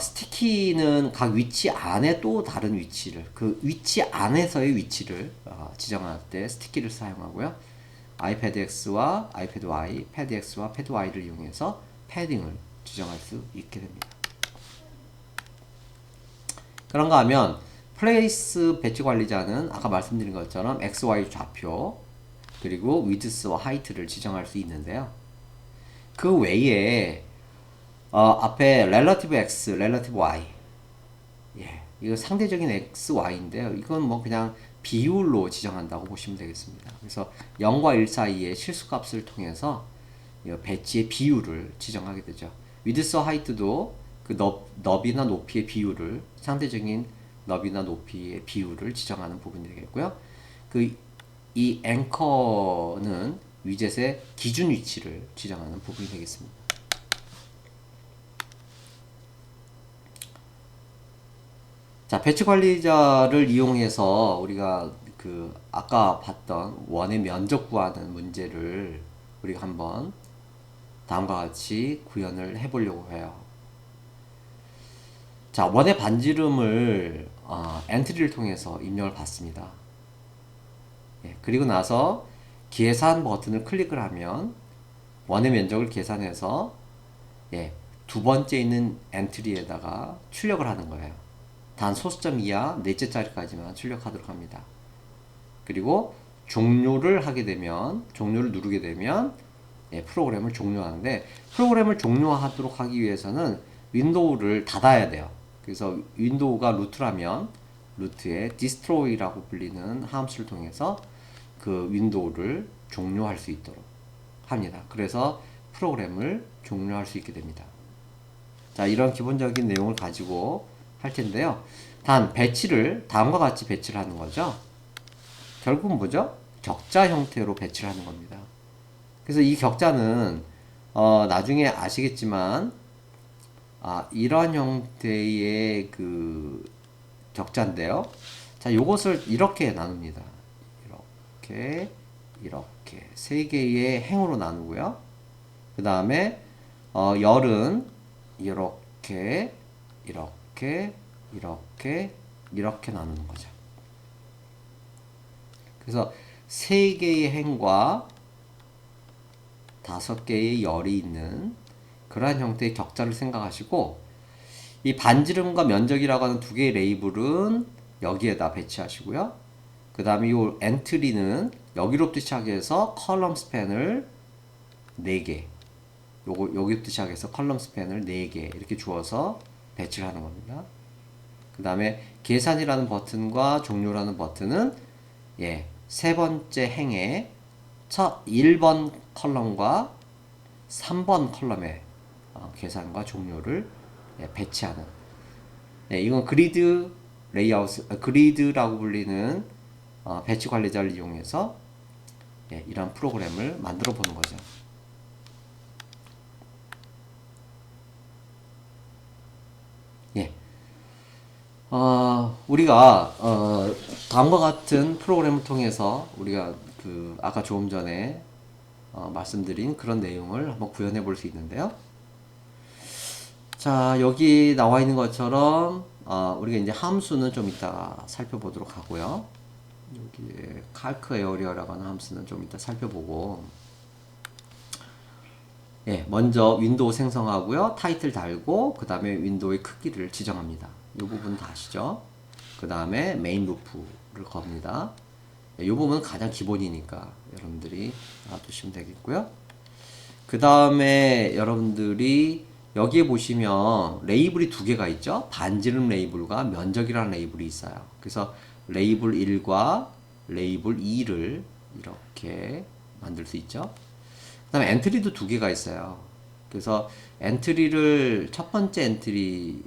스티키는 각 위치 안에 또 다른 위치를, 그 위치 안에서의 위치를 지정할 때 스티키를 사용하고요. 아이패드 X와 아이패드 Y, 패드 X와 패드 Y를 이용해서 패딩을 지정할 수 있게 됩니다. 그런가 하면 플레이스 배치 관리자는 아까 말씀드린 것처럼 X, Y 좌표 그리고 위드스와 하이트를 지정할 수 있는데요. 그 외에 앞에 relative X, relative Y, 예, 이거 상대적인 X, Y인데요. 이건 뭐 그냥 비율로 지정한다고 보시면 되겠습니다. 그래서 0과 1 사이의 실수값을 통해서 배치의 비율을 지정하게 되죠. 위드스와 하이트도 그 너비나 높이의 비율을, 상대적인 너비나 높이의 비율을 지정하는 부분이 되겠고요. 이 앵커는 위젯의 기준 위치를 지정하는 부분이 되겠습니다. 자, 배치 관리자를 이용해서 우리가 그 아까 봤던 원의 면적 구하는 문제를 우리가 한번 다음과 같이 구현을 해보려고 해요. 자, 원의 반지름을 엔트리를 통해서 입력을 받습니다. 예, 그리고 나서 계산 버튼을 클릭을 하면 원의 면적을 계산해서 두 번째 있는 엔트리에다가 출력을 하는 거예요. 단 소수점 이하 넷째 자리까지만 출력하도록 합니다. 그리고 종료를 누르게 되면 프로그램을 종료하는데, 프로그램을 종료하도록 하기 위해서는 윈도우를 닫아야 돼요. 그래서 윈도우가 루트라면 루트에 destroy라고 불리는 함수를 통해서 그 윈도우를 종료할 수 있도록 합니다. 그래서 프로그램을 종료할 수 있게 됩니다. 자, 이런 기본적인 내용을 가지고 할 텐데요. 단 배치를 다음과 같이 배치를 하는 거죠. 결국은 뭐죠? 격자 형태로 배치를 하는 겁니다. 그래서 이 격자는 나중에 아시겠지만 이런 형태의 그 격자인데요. 자, 요것을 이렇게 나눕니다. 이렇게 세 개의 행으로 나누고요. 그 다음에 열은 이렇게 나누는 거죠. 그래서 세 개의 행과 5개의 열이 있는 그러한 형태의 격자를 생각하시고, 이 반지름과 면적이라고 하는 두 개의 레이블은 여기에다 배치하시고요. 그 다음에 이 엔트리는 여기로부터 시작해서 컬럼 스팬을 4개, 여기부터 시작해서 컬럼 스팬을 4개 이렇게 주어서 배치를 하는 겁니다. 그 다음에 계산이라는 버튼과 종료라는 버튼은 세 번째 행에 1번 컬럼과 3번 컬럼의 계산과 종료를 배치하는, 이건 그리드 레이아웃, 그리드라고 불리는 배치 관리자를 이용해서 이런 프로그램을 만들어 보는 거죠. 우리가 다음과 같은 프로그램을 통해서 우리가 아까 조금 전에 말씀드린 그런 내용을 한번 구현해 볼 수 있는데요. 자, 여기 나와 있는 것처럼 우리가 이제 함수는 좀 이따 살펴보도록 하고요. 여기에 calc area라고 하는 함수는 좀 이따 살펴보고, 먼저 윈도우 생성하고요. 타이틀 달고, 그 다음에 윈도우의 크기를 지정합니다. 이 부분 다 아시죠? 그 다음에 메인 루프 겁니다. 이 부분은 가장 기본이니까 여러분들이 알아두시면 되겠고요. 그 다음에 여러분들이 여기에 보시면 레이블이 두 개가 있죠. 반지름 레이블과 면적이라는 레이블이 있어요. 그래서 레이블 1과 레이블 2를 이렇게 만들 수 있죠. 그 다음에 엔트리도 두 개가 있어요. 그래서 엔트리를 첫 번째 엔트리와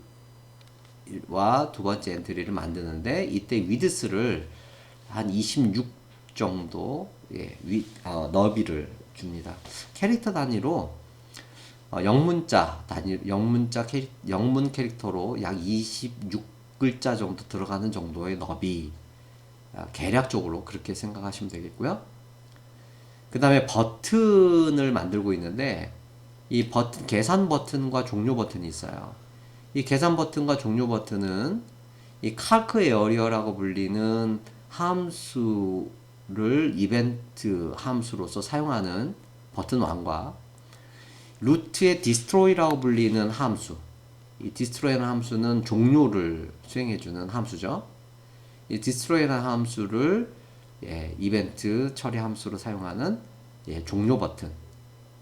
두 번째 엔트리를 만드는데 이때 위드스를 한 26 정도 너비를 줍니다. 캐릭터 단위로 영문자 단위 영문 캐릭터로 약 26글자 정도 들어가는 정도의 너비, 계략적으로 그렇게 생각하시면 되겠고요. 그 다음에 버튼을 만들고 있는데 이 버튼, 계산 버튼과 종료 버튼이 있어요. 이 계산 버튼과 종료 버튼은 이 칼크 에어리어라고 불리는 함수를 이벤트 함수로서 사용하는 버튼 1과 루트의 destroy라고 불리는 함수, 이 destroy라는 함수는 종료를 수행해주는 함수죠. 이 destroy라는 함수를 이벤트 처리 함수로 사용하는 종료 버튼을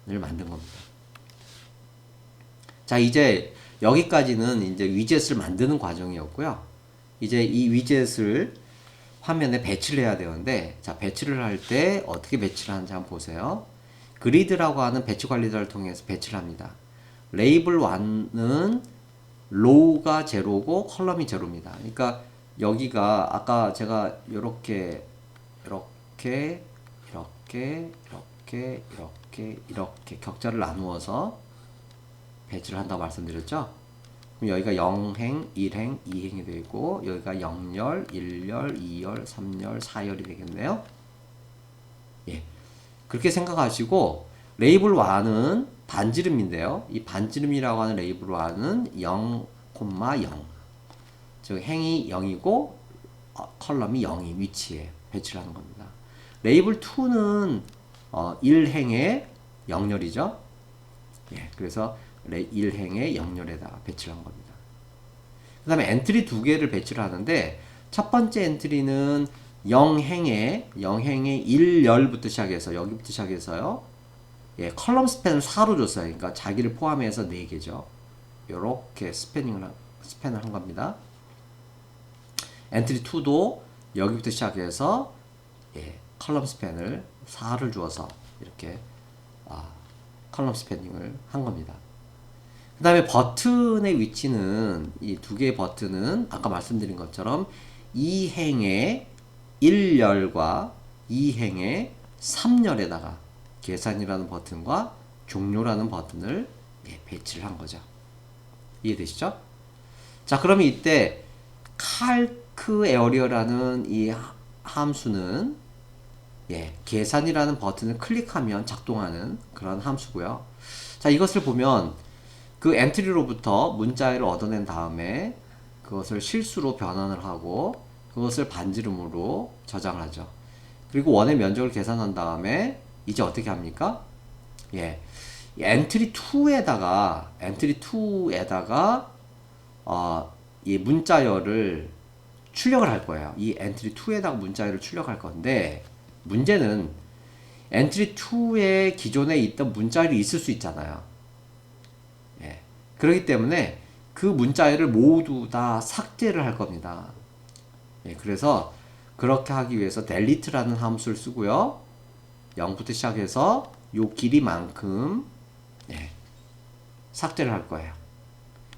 만든 겁니다. 자, 이제 여기까지는 이제 위젯을 만드는 과정이었고요. 이제 이 위젯을 화면에 배치를 해야 되는데, 자, 배치를 할 때 어떻게 배치를 하는지 한번 보세요. 그리드라고 하는 배치 관리자를 통해서 배치를 합니다. 레이블 1은 로우가 제로고 컬럼이 제로입니다. 그러니까 여기가 아까 제가 이렇게 격자를 나누어서 배치를 한다고 말씀드렸죠. 그럼 여기가 0행, 1행, 2행이 되고 여기가 0열, 1열, 2열, 3열, 4열이 되겠네요. 예. 그렇게 생각하시고 레이블 1은 반지름인데요. 이 반지름이라고 하는 레이블 1은 0, 0. 즉 행이 0이고 컬럼이 0이 위치에 배치를 하는 겁니다. 레이블 2는 1행에 0열이죠. 예. 그래서 1행에 0열에다 배치를 한 겁니다. 그 다음에 엔트리 두 개를 배치를 하는데 첫 번째 엔트리는 0행에 1열부터 시작해서 여기부터 시작해서요. 컬럼 스팬을 4로 줬어요. 그러니까 자기를 포함해서 4개죠. 이렇게 스팬을 한 겁니다. 엔트리 2도 여기부터 시작해서 컬럼 스팬을 4를 주어서 이렇게 컬럼 스패닝을 한 겁니다. 그 다음에 버튼의 위치는 이 두 개의 버튼은 아까 말씀드린 것처럼 2행의 1열과 2행의 3열에다가 계산이라는 버튼과 종료라는 버튼을 배치를 한 거죠. 이해되시죠? 자, 그러면 이때 칼크 에어리어라는 이 함수는 계산이라는 버튼을 클릭하면 작동하는 그런 함수고요. 자, 이것을 보면 그 엔트리로부터 문자를 얻어낸 다음에 그것을 실수로 변환을 하고 그것을 반지름으로 저장을 하죠. 그리고 원의 면적을 계산한 다음에 이제 어떻게 합니까? 엔트리 2에다가 이 문자열을 출력을 할 거예요. 이 엔트리 2에다가 문자열을 출력할 건데 문제는 엔트리 2에 기존에 있던 문자열이 있을 수 있잖아요. 그렇기 때문에 그 문자열을 모두 다 삭제를 할 겁니다. 그래서 그렇게 하기 위해서 delete라는 함수를 쓰고요. 0부터 시작해서 요 길이만큼 삭제를 할 거예요.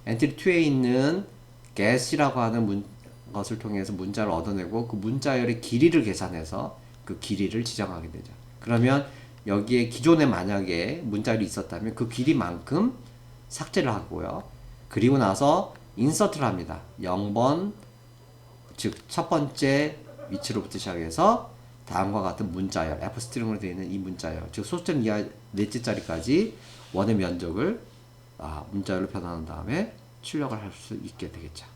엔트리 2에 있는 get이라고 하는 것을 통해서 문자를 얻어내고 그 문자열의 길이를 계산해서 그 길이를 지정하게 되죠. 그러면 여기에 기존에 만약에 문자열이 있었다면 그 길이만큼 삭제를 하고요. 그리고 나서 인서트를 합니다. 0번, 즉 첫 번째 위치로부터 시작해서 다음과 같은 문자열, F스트링으로 되어 있는 이 문자열, 즉 소수점 이하 넷째 자리까지 원의 면적을 문자열로 변환한 다음에 출력을 할 수 있게 되겠죠.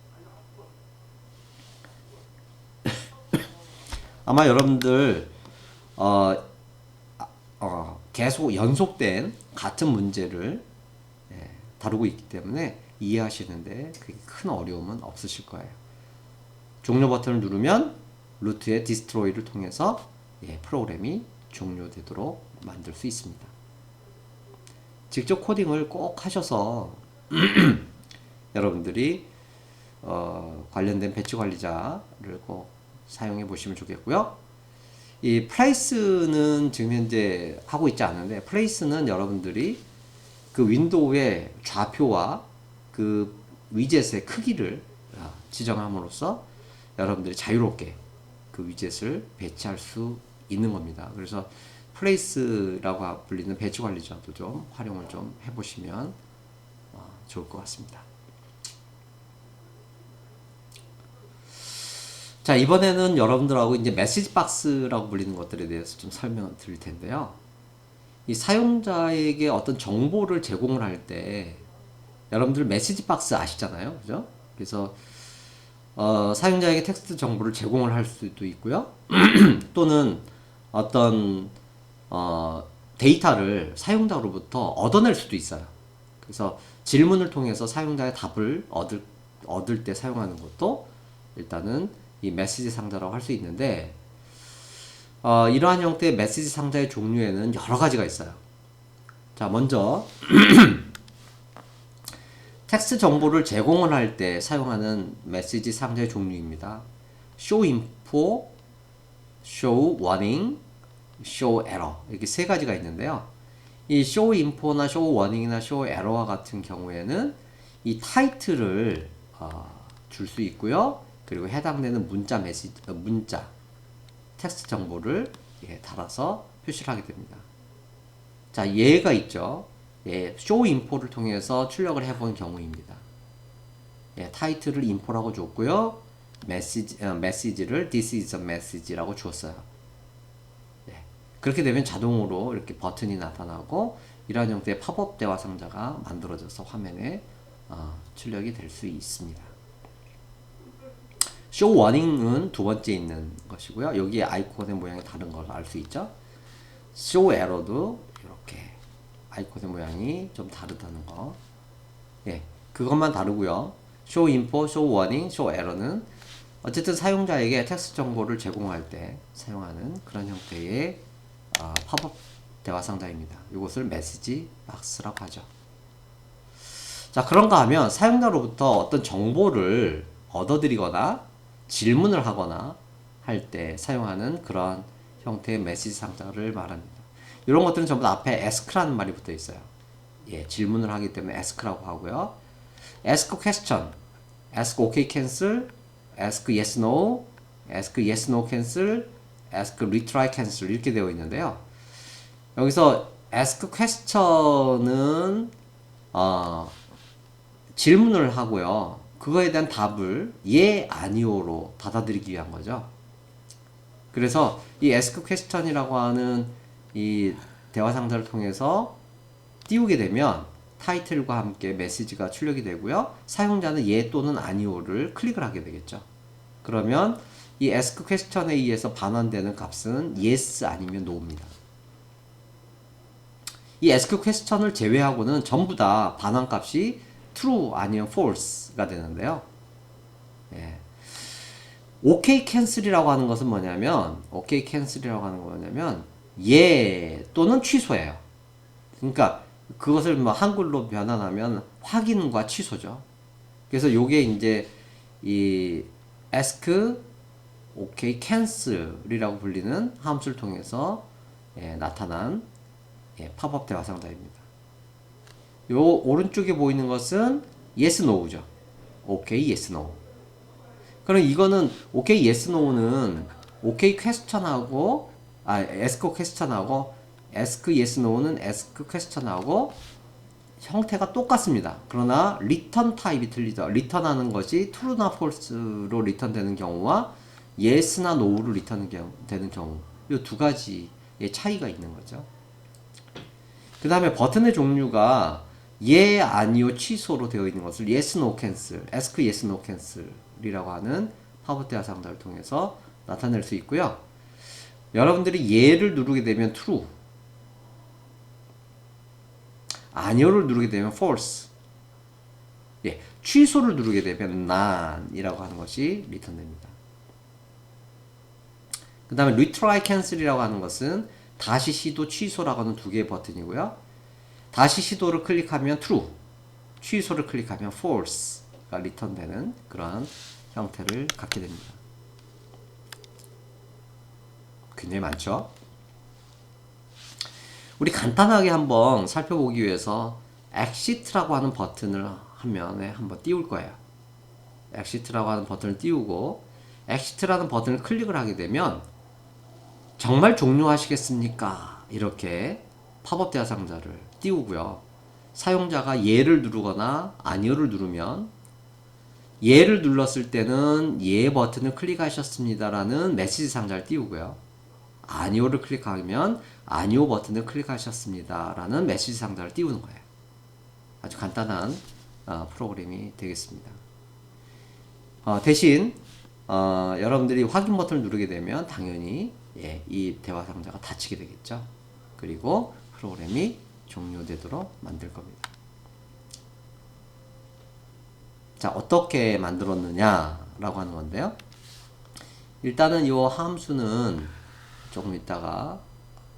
아마 여러분들 계속 연속된 같은 문제를 다루고 있기 때문에 이해하시는데 그게 큰 어려움은 없으실 거예요. 종료 버튼을 누르면 루트의 destroy를 통해서 프로그램이 종료되도록 만들 수 있습니다. 직접 코딩을 꼭 하셔서 여러분들이 관련된 배치 관리자를 꼭 사용해 보시면 좋겠고요. 이 플레이스는 지금 현재 하고 있지 않은데, 플레이스는 여러분들이 그 윈도우의 좌표와 그 위젯의 크기를 지정함으로써 여러분들이 자유롭게 그 위젯을 배치할 수 있는 겁니다. 그래서 플레이스라고 불리는 배치 관리자도 좀 활용을 좀 해보시면 좋을 것 같습니다. 자, 이번에는 여러분들하고 이제 메시지 박스라고 불리는 것들에 대해서 좀 설명을 드릴 텐데요. 이 사용자에게 어떤 정보를 제공을 할 때 여러분들 메시지 박스 아시잖아요, 그죠? 그래서 사용자에게 텍스트 정보를 제공을 할 수도 있고요. 또는 어떤 데이터를 사용자로부터 얻어낼 수도 있어요. 그래서 질문을 통해서 사용자의 답을 얻을 때 사용하는 것도 일단은 이 메시지 상자라고 할 수 있는데, 이러한 형태의 메시지 상자의 종류에는 여러 가지가 있어요. 자, 먼저 텍스트 정보를 제공을 할 때 사용하는 메시지 상자의 종류입니다. show info, show warning, show error, 이렇게 세 가지가 있는데요. 이 show info나 show warning이나 show error와 같은 경우에는 이 타이틀을 줄 수 있고요. 그리고 해당되는 문자 텍스트 정보를 달아서 표시를 하게 됩니다. 자, 예가 있죠. show info를 통해서 출력을 해본 경우입니다. 타이틀을 info라고 줬고요. 메시지를 this is a message라고 주었어요. 그렇게 되면 자동으로 이렇게 버튼이 나타나고 이러한 형태의 팝업 대화 상자가 만들어져서 화면에 출력이 될 수 있습니다. show warning은 두 번째 있는 것이고요. 여기에 아이콘의 모양이 다른 걸 알 수 있죠. show error도 이렇게 아이콘의 모양이 좀 다르다는 거. 그것만 다르고요. show info, show warning, show error는 어쨌든 사용자에게 텍스트 정보를 제공할 때 사용하는 그런 형태의 팝업 대화 상자입니다. 이것을 메시지 박스라고 하죠. 자, 그런가 하면 사용자로부터 어떤 정보를 얻어들이거나 질문을 하거나 할 때 사용하는 그런 형태의 메시지 상자를 말합니다. 이런 것들은 전부 다 앞에 ask라는 말이 붙어 있어요. 질문을 하기 때문에 ask라고 하고요. ask question, ask OK cancel, ask yes no, ask yes no cancel, ask retry cancel 이렇게 되어 있는데요. 여기서 ask question은 질문을 하고요. 그거에 대한 답을 예, 아니오로 받아들이기 위한 거죠. 그래서 이 ask question이라고 하는 이 대화 상자를 통해서 띄우게 되면 타이틀과 함께 메시지가 출력이 되고요. 사용자는 예 또는 아니오를 클릭을 하게 되겠죠. 그러면 이 ask question에 의해서 반환되는 값은 yes 아니면 no입니다. 이 ask question을 제외하고는 전부 다 반환 값이 true 아니면 false가 되는데요. OK cancel이라고 하는 것은 뭐냐면, OK cancel이라고 하는 건 뭐냐면, 예 또는 취소예요. 그러니까 그것을 뭐 한글로 변환하면 확인과 취소죠. 그래서 요게 이제 이 ask OK cancel이라고 불리는 함수를 통해서 나타난 팝업 대화 상자입니다. 요 오른쪽에 보이는 것은 yes no죠. OK yes no. 그럼 이거는 OK yes no는 OK question하고 ask question하고 ask yes no는 ask question하고 형태가 똑같습니다. 그러나 return 타입이 틀리죠. return하는 것이 true나 false로 return 되는 경우와 yes나 no로 return 되는 경우, 이 두 가지의 차이가 있는 거죠. 그 다음에 버튼의 종류가 예, 아니요, 취소로 되어 있는 것을 yes, no, cancel, ask yes, no, cancel이라고 하는 팝업 대화 상자를 통해서 나타낼 수 있고요. 여러분들이 예를 누르게 되면 true, 아니요를 누르게 되면 false, 취소를 누르게 되면 none이라고 하는 것이 리턴됩니다. 그 다음에 retry cancel이라고 하는 것은 다시 시도 취소라고 하는 두 개의 버튼이고요. 다시 시도를 클릭하면 true, 취소를 클릭하면 false가 리턴되는 그러한 형태를 갖게 됩니다. 굉장히 많죠? 우리 간단하게 한번 살펴보기 위해서 exit라고 하는 버튼을 화면에 한번 띄울 거예요. exit라고 하는 버튼을 띄우고 exit라는 버튼을 클릭을 하게 되면 정말 종료하시겠습니까? 이렇게 팝업 대화 상자를 띄우고요. 사용자가 예를 누르거나 아니오를 누르면 예를 눌렀을 때는 예 버튼을 클릭하셨습니다라는 메시지 상자를 띄우고요. 아니오를 클릭하면 아니오 버튼을 클릭하셨습니다라는 메시지 상자를 띄우는 거예요. 아주 간단한 프로그램이 되겠습니다. 대신 여러분들이 확인 버튼을 누르게 되면 당연히 이 대화 상자가 닫히게 되겠죠. 그리고 프로그램이 종료되도록 만들 겁니다. 자, 어떻게 만들었느냐라고 하는 건데요. 일단은 이 함수는 조금 이따가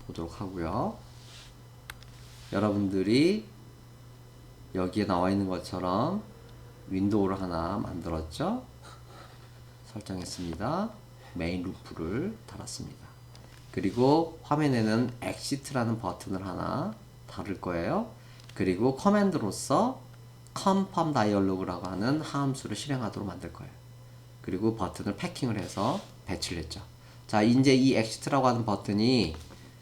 보도록 하고요. 여러분들이 여기에 나와 있는 것처럼 윈도우를 하나 만들었죠. 설정했습니다. 메인 루프를 달았습니다. 그리고 화면에는 exit라는 버튼을 하나 달을 거예요. 그리고 커맨드로서 confirm dialog라고 하는 함수를 실행하도록 만들 거예요. 그리고 버튼을 패킹을 해서 배치를 했죠. 자, 이제 이 exit라고 하는 버튼이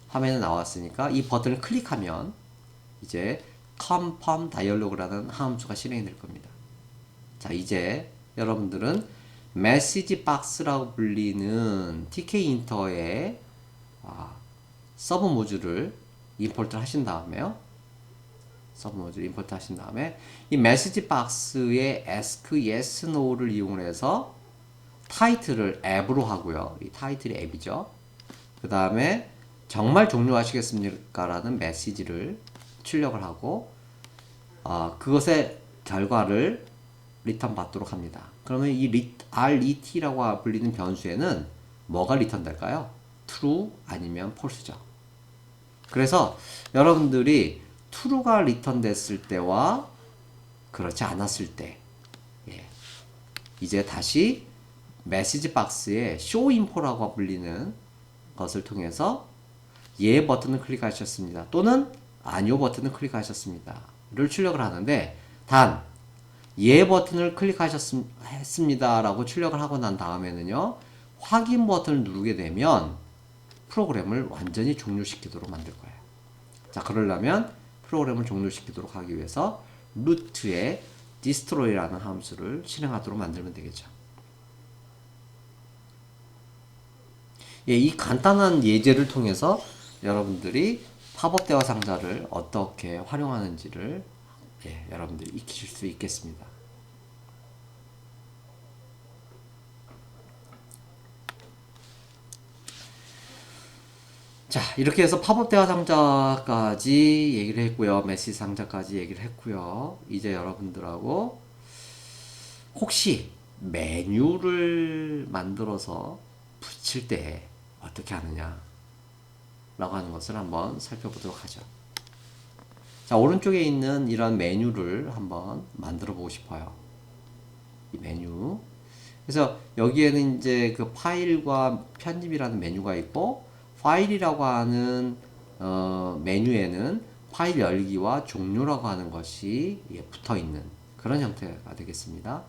화면에 나왔으니까 이 버튼을 클릭하면 이제 confirm dialog라는 함수가 실행이 될 겁니다. 자, 이제 여러분들은 메시지 박스라고 불리는 tkinter의 서브 모듈을 임포트 하신 다음에요. 서브 모듈 임포트 하신 다음에 이 메시지 박스의 ask yes no를 이용해서 타이틀을 앱으로 하고요. 이 타이틀이 앱이죠. 그 다음에 정말 종료하시겠습니까? 라는 메시지를 출력을 하고 그것의 결과를 리턴 받도록 합니다. 그러면 이 ret라고 불리는 변수에는 뭐가 리턴 될까요? true 아니면 false죠. 그래서 여러분들이 true가 리턴 됐을 때와 그렇지 않았을 때 이제 다시 메시지 박스에 show info라고 불리는 것을 통해서 예 버튼을 클릭하셨습니다. 또는 아니오 버튼을 클릭하셨습니다. 를 출력을 하는데 단 예 버튼을 클릭하셨습니다 라고 출력을 하고 난 다음에는요, 확인 버튼을 누르게 되면 프로그램을 완전히 종료시키도록 만들 거예요. 자, 그러려면 프로그램을 종료시키도록 하기 위해서 루트에 destroy라는 함수를 실행하도록 만들면 되겠죠. 이 간단한 예제를 통해서 여러분들이 팝업 대화 상자를 어떻게 활용하는지를 여러분들이 익히실 수 있겠습니다. 자, 이렇게 해서 팝업 대화 상자까지 얘기를 했고요. 메시지 상자까지 얘기를 했고요. 이제 여러분들하고 혹시 메뉴를 만들어서 붙일 때 어떻게 하느냐 라고 하는 것을 한번 살펴보도록 하죠. 자, 오른쪽에 있는 이런 메뉴를 한번 만들어 보고 싶어요. 이 메뉴. 그래서 여기에는 이제 그 파일과 편집이라는 메뉴가 있고, 파일이라고 하는 메뉴에는 파일 열기와 종료라고 하는 것이 붙어 있는 그런 형태가 되겠습니다.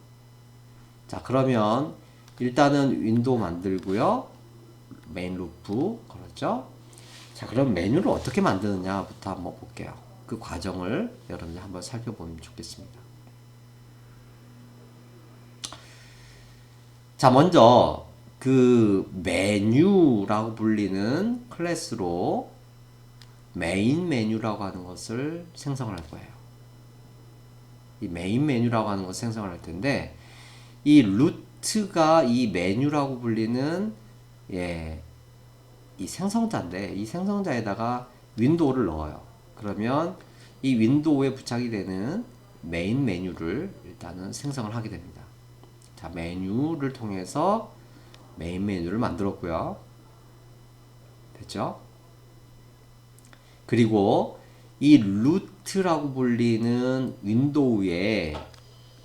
자, 그러면 일단은 윈도우 만들고요. 메인 루프 걸었죠. 자, 그럼 메뉴를 어떻게 만드느냐부터 한번 볼게요. 그 과정을 여러분들 한번 살펴보면 좋겠습니다. 자, 먼저 그 메뉴라고 불리는 클래스로 메인 메뉴라고 하는 것을 생성을 할 거예요. 이 메인 메뉴라고 하는 것을 생성을 할 텐데, 이 루트가 이 메뉴라고 불리는 이 생성자인데, 이 생성자에다가 윈도우를 넣어요. 그러면 이 윈도우에 부착이 되는 메인 메뉴를 일단은 생성을 하게 됩니다. 자, 메뉴를 통해서 메인 메뉴를 만들었고요. 됐죠? 그리고 이 루트라고 불리는 윈도우의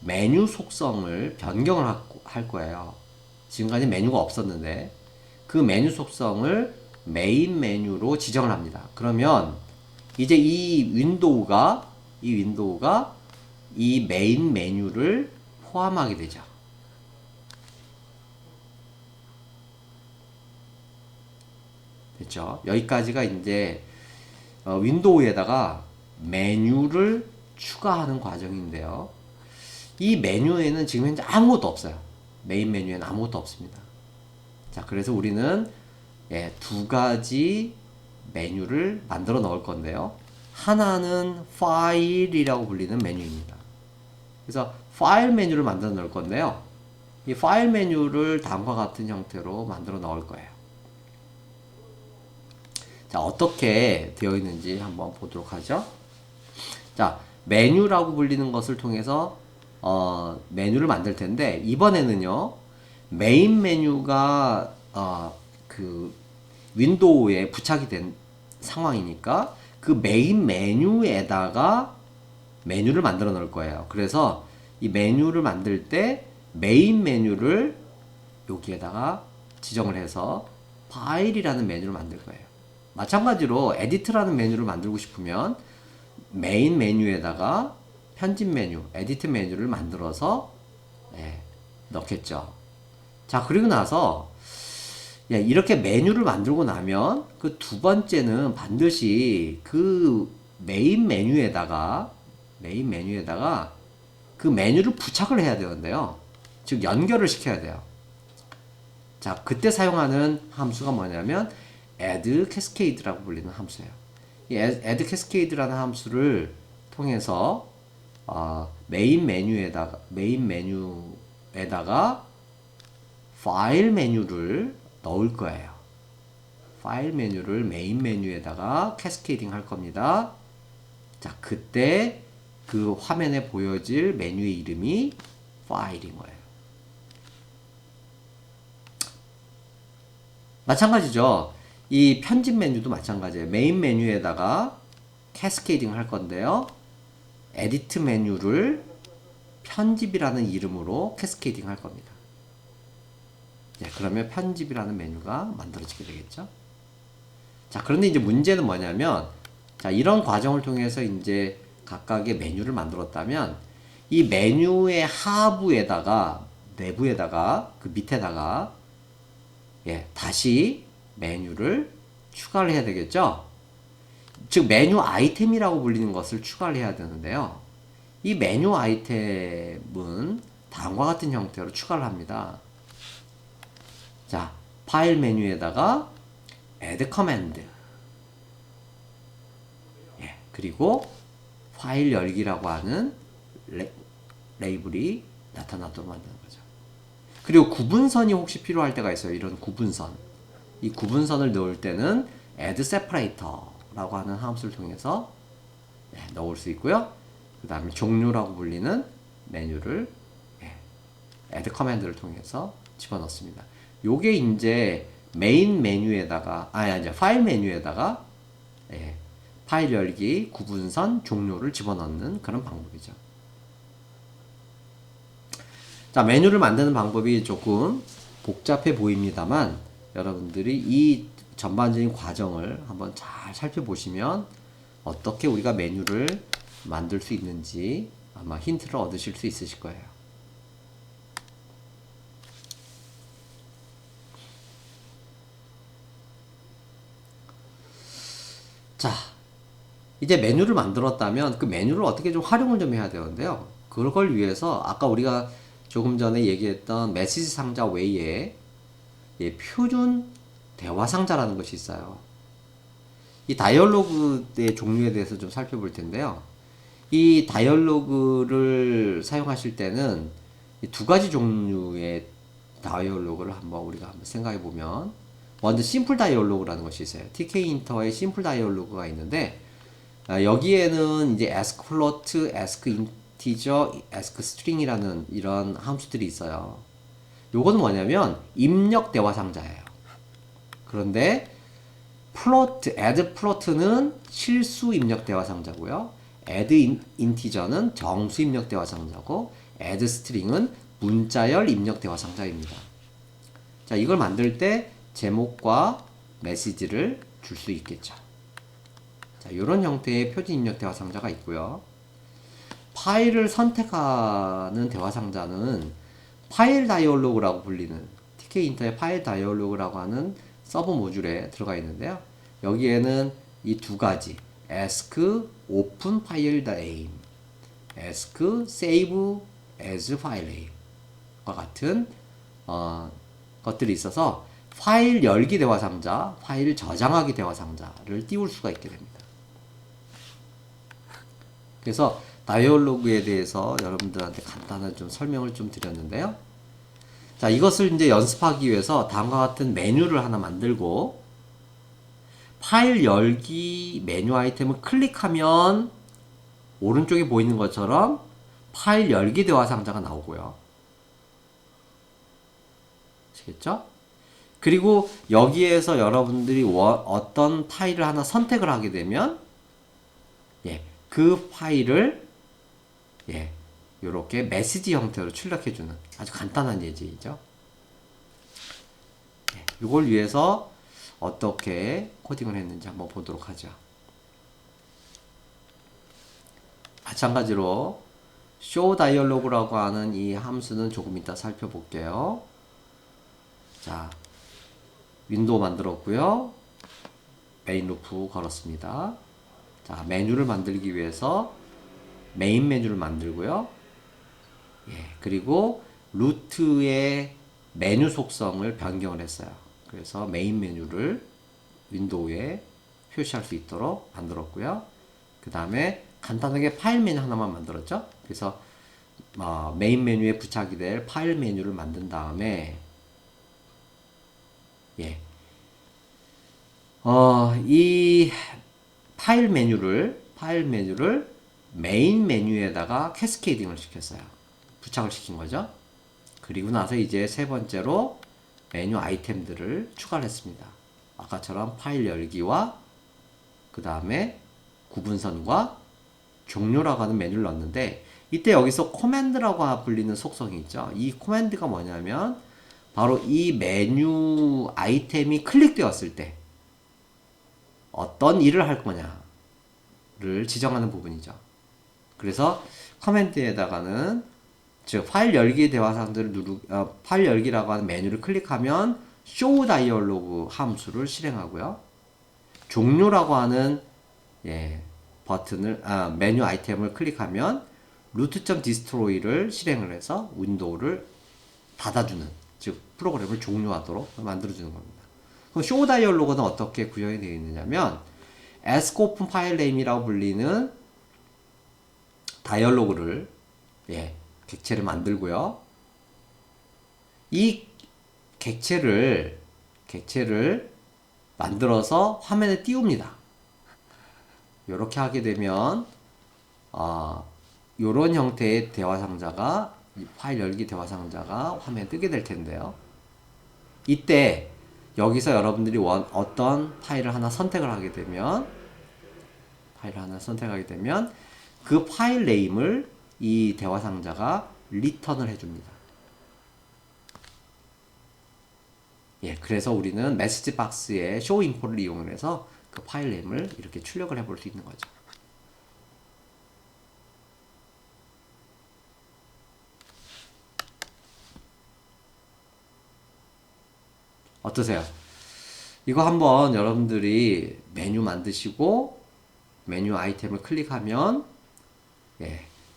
메뉴 속성을 변경을 할 거예요. 지금까지 메뉴가 없었는데 그 메뉴 속성을 메인 메뉴로 지정을 합니다. 그러면 이제 이 윈도우가 이 메인 메뉴를 포함하게 되죠. 됐죠? 여기까지가 이제 윈도우에다가 메뉴를 추가하는 과정인데요. 이 메뉴에는 지금 현재 아무것도 없어요. 메인 메뉴에는 아무것도 없습니다. 자, 그래서 우리는 두 가지 메뉴를 만들어 넣을 건데요. 하나는 파일이라고 불리는 메뉴입니다. 그래서 파일 메뉴를 만들어 넣을 건데요. 이 파일 메뉴를 다음과 같은 형태로 만들어 넣을 거예요. 자, 어떻게 되어 있는지 한번 보도록 하죠. 자, 메뉴라고 불리는 것을 통해서 메뉴를 만들 텐데, 이번에는요, 메인 메뉴가 그 윈도우에 부착이 된 상황이니까 그 메인 메뉴에다가 메뉴를 만들어 놓을 거예요. 그래서 이 메뉴를 만들 때 메인 메뉴를 여기에다가 지정을 해서 파일이라는 메뉴를 만들 거예요. 마찬가지로 에디트라는 메뉴를 만들고 싶으면 메인 메뉴에다가 편집 메뉴, 에디트 메뉴를 만들어서 넣겠죠. 자, 그리고 나서 이렇게 메뉴를 만들고 나면 그 두 번째는 반드시 그 메인 메뉴에다가 그 메뉴를 부착을 해야 되는데요. 즉 연결을 시켜야 돼요. 자, 그때 사용하는 함수가 뭐냐면 add cascade라고 불리는 함수예요. 이 add cascade라는 함수를 통해서 메인 메뉴에다가 파일 메뉴를 넣을 거예요. 파일 메뉴를 메인 메뉴에다가 캐스케이딩 할 겁니다. 자, 그때 그 화면에 보여질 메뉴의 이름이 파일인 거예요. 마찬가지죠. 이 편집 메뉴도 마찬가지예요. 메인 메뉴에다가 캐스케이딩 할 건데요. 에디트 메뉴를 편집이라는 이름으로 캐스케이딩 할 겁니다. 그러면 편집이라는 메뉴가 만들어지게 되겠죠. 자, 그런데 이제 문제는 뭐냐면, 자, 이런 과정을 통해서 이제 각각의 메뉴를 만들었다면, 이 메뉴의 하부에다가, 내부에다가, 그 밑에다가, 다시 메뉴를 추가를 해야 되겠죠. 즉, 메뉴 아이템이라고 불리는 것을 추가를 해야 되는데요. 이 메뉴 아이템은 다음과 같은 형태로 추가를 합니다. 자, 파일 메뉴에다가 add command, 그리고 파일 열기라고 하는 레이블이 나타나도록 만드는 거죠. 그리고 구분선이 혹시 필요할 때가 있어요. 이런 구분선. 이 구분선을 넣을 때는 add separator라고 하는 함수를 통해서 넣을 수 있고요. 그 다음에 종류라고 불리는 메뉴를 add command를 통해서 집어넣습니다. 요게 이제 메인 메뉴에다가 이제 파일 메뉴에다가 파일 열기, 구분선, 종료를 집어넣는 그런 방법이죠. 자, 메뉴를 만드는 방법이 조금 복잡해 보입니다만 여러분들이 이 전반적인 과정을 한번 잘 살펴보시면 어떻게 우리가 메뉴를 만들 수 있는지 아마 힌트를 얻으실 수 있으실 거예요. 자, 이제 메뉴를 만들었다면 그 메뉴를 어떻게 좀 활용을 좀 해야 되는데요. 그걸 위해서 아까 우리가 조금 전에 얘기했던 메시지 상자 외에 표준 대화 상자라는 것이 있어요. 이 다이얼로그의 종류에 대해서 좀 살펴볼 텐데요. 이 다이얼로그를 사용하실 때는 두 가지 종류의 다이얼로그를 우리가 한번 생각해 보면, 먼저 심플 다이얼로그라는 것이 있어요. TK-인터의 심플 다이얼로그가 있는데, 여기에는 이제 ask float, ask integer, ask string이라는 이런 함수들이 있어요. 요거는 뭐냐면 입력 대화 상자예요. 그런데 add float는 실수 입력 대화상자고요. add integer는 정수 입력 대화상자고 add string은 문자열 입력 대화상자입니다. 자, 이걸 만들 때 제목과 메시지를 줄 수 있겠죠. 자, 이런 형태의 표준 입력 대화상자가 있고요. 파일을 선택하는 대화상자는 파일 다이얼로그라고 불리는 TK인터의 파일 다이얼로그라고 하는 서브 모듈에 들어가 있는데요. 여기에는 이 두 가지 ask open file name, ask save as file name과 같은 것들이 있어서 파일 열기 대화상자, 파일 저장하기 대화상자를 띄울 수가 있게 됩니다. 그래서 다이얼로그에 대해서 여러분들한테 간단한 좀 설명을 좀 드렸는데요. 자, 이것을 이제 연습하기 위해서 다음과 같은 메뉴를 하나 만들고 파일 열기 메뉴 아이템을 클릭하면 오른쪽에 보이는 것처럼 파일 열기 대화 상자가 나오고요. 아시겠죠? 그리고 여기에서 여러분들이 어떤 파일을 하나 선택을 하게 되면 그 파일을 이렇게 메시지 형태로 출력해주는 아주 간단한 예제이죠. 이걸 위해서 어떻게 코딩을 했는지 한번 보도록 하죠. 마찬가지로 show dialog라고 하는 이 함수는 조금 이따 살펴볼게요. 자, 윈도우 만들었고요. 메인 루프 걸었습니다. 자, 메뉴를 만들기 위해서 메인 메뉴를 만들고요. 그리고 루트의 메뉴 속성을 변경을 했어요. 그래서 메인 메뉴를 윈도우에 표시할 수 있도록 만들었고요. 그 다음에 간단하게 파일 메뉴 하나만 만들었죠. 그래서 메인 메뉴에 부착이 될 파일 메뉴를 만든 다음에 이 파일 메뉴를 메인 메뉴에다가 캐스케이딩을 시켰어요. 부착을 시킨 거죠. 그리고 나서 이제 세 번째로 메뉴 아이템들을 추가를 했습니다. 아까처럼 파일 열기와 그 다음에 구분선과 종료라고 하는 메뉴를 넣었는데 이때 여기서 코맨드라고 불리는 속성이 있죠. 이 코맨드가 뭐냐면 바로 이 메뉴 아이템이 클릭되었을 때 어떤 일을 할 거냐를 지정하는 부분이죠. 그래서 커맨드에다가는 즉 파일 열기 대화상들을 파일 열기라고 하는 메뉴를 클릭하면 show dialog 함수를 실행하고요. 종료라고 하는 버튼을 메뉴 아이템을 클릭하면 root.destroy를 실행을 해서 윈도우를 닫아주는 즉 프로그램을 종료하도록 만들어주는 겁니다. 그럼 show dialog는 어떻게 구현이 되어 있느냐면 ask open file name이라고 불리는 다이얼로그를 객체를 만들고요. 이 객체를 만들어서 화면에 띄웁니다. 이렇게 하게 되면 이런 형태의 대화 상자가 파일 열기 대화 상자가 화면에 뜨게 될 텐데요. 이때 여기서 여러분들이 어떤 파일을 하나 선택을 하게 되면 그 파일 네임을 이 대화 상자가 리턴을 해줍니다. 그래서 우리는 메시지 박스의 show import를 이용해서 그 파일 네임을 이렇게 출력을 해볼 수 있는 거죠. 어떠세요? 이거 한번 여러분들이 메뉴 만드시고 메뉴 아이템을 클릭하면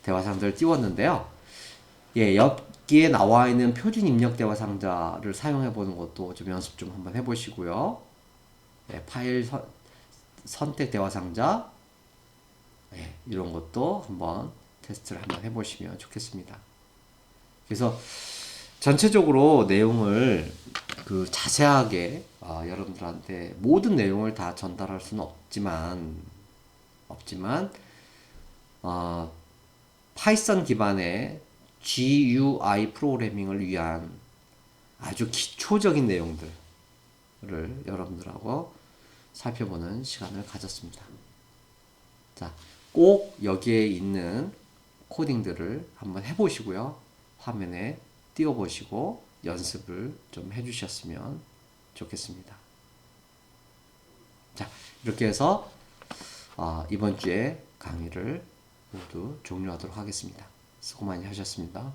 대화 상자를 띄웠는데요. 여기에 나와 있는 표준 입력 대화 상자를 사용해 보는 것도 좀 연습 좀 한번 해보시고요. 파일 선택 대화 상자 이런 것도 한번 테스트를 한번 해보시면 좋겠습니다. 그래서 전체적으로 내용을 자세하게 여러분들한테 모든 내용을 다 전달할 수는 없지만 파이썬 기반의 GUI 프로그래밍을 위한 아주 기초적인 내용들을 여러분들하고 살펴보는 시간을 가졌습니다. 자, 꼭 여기에 있는 코딩들을 한번 해보시고요. 화면에 띄워보시고 연습을 좀 해주셨으면 좋겠습니다. 자, 이렇게 해서 이번 주에 강의를 모두 종료하도록 하겠습니다. 수고 많이 하셨습니다.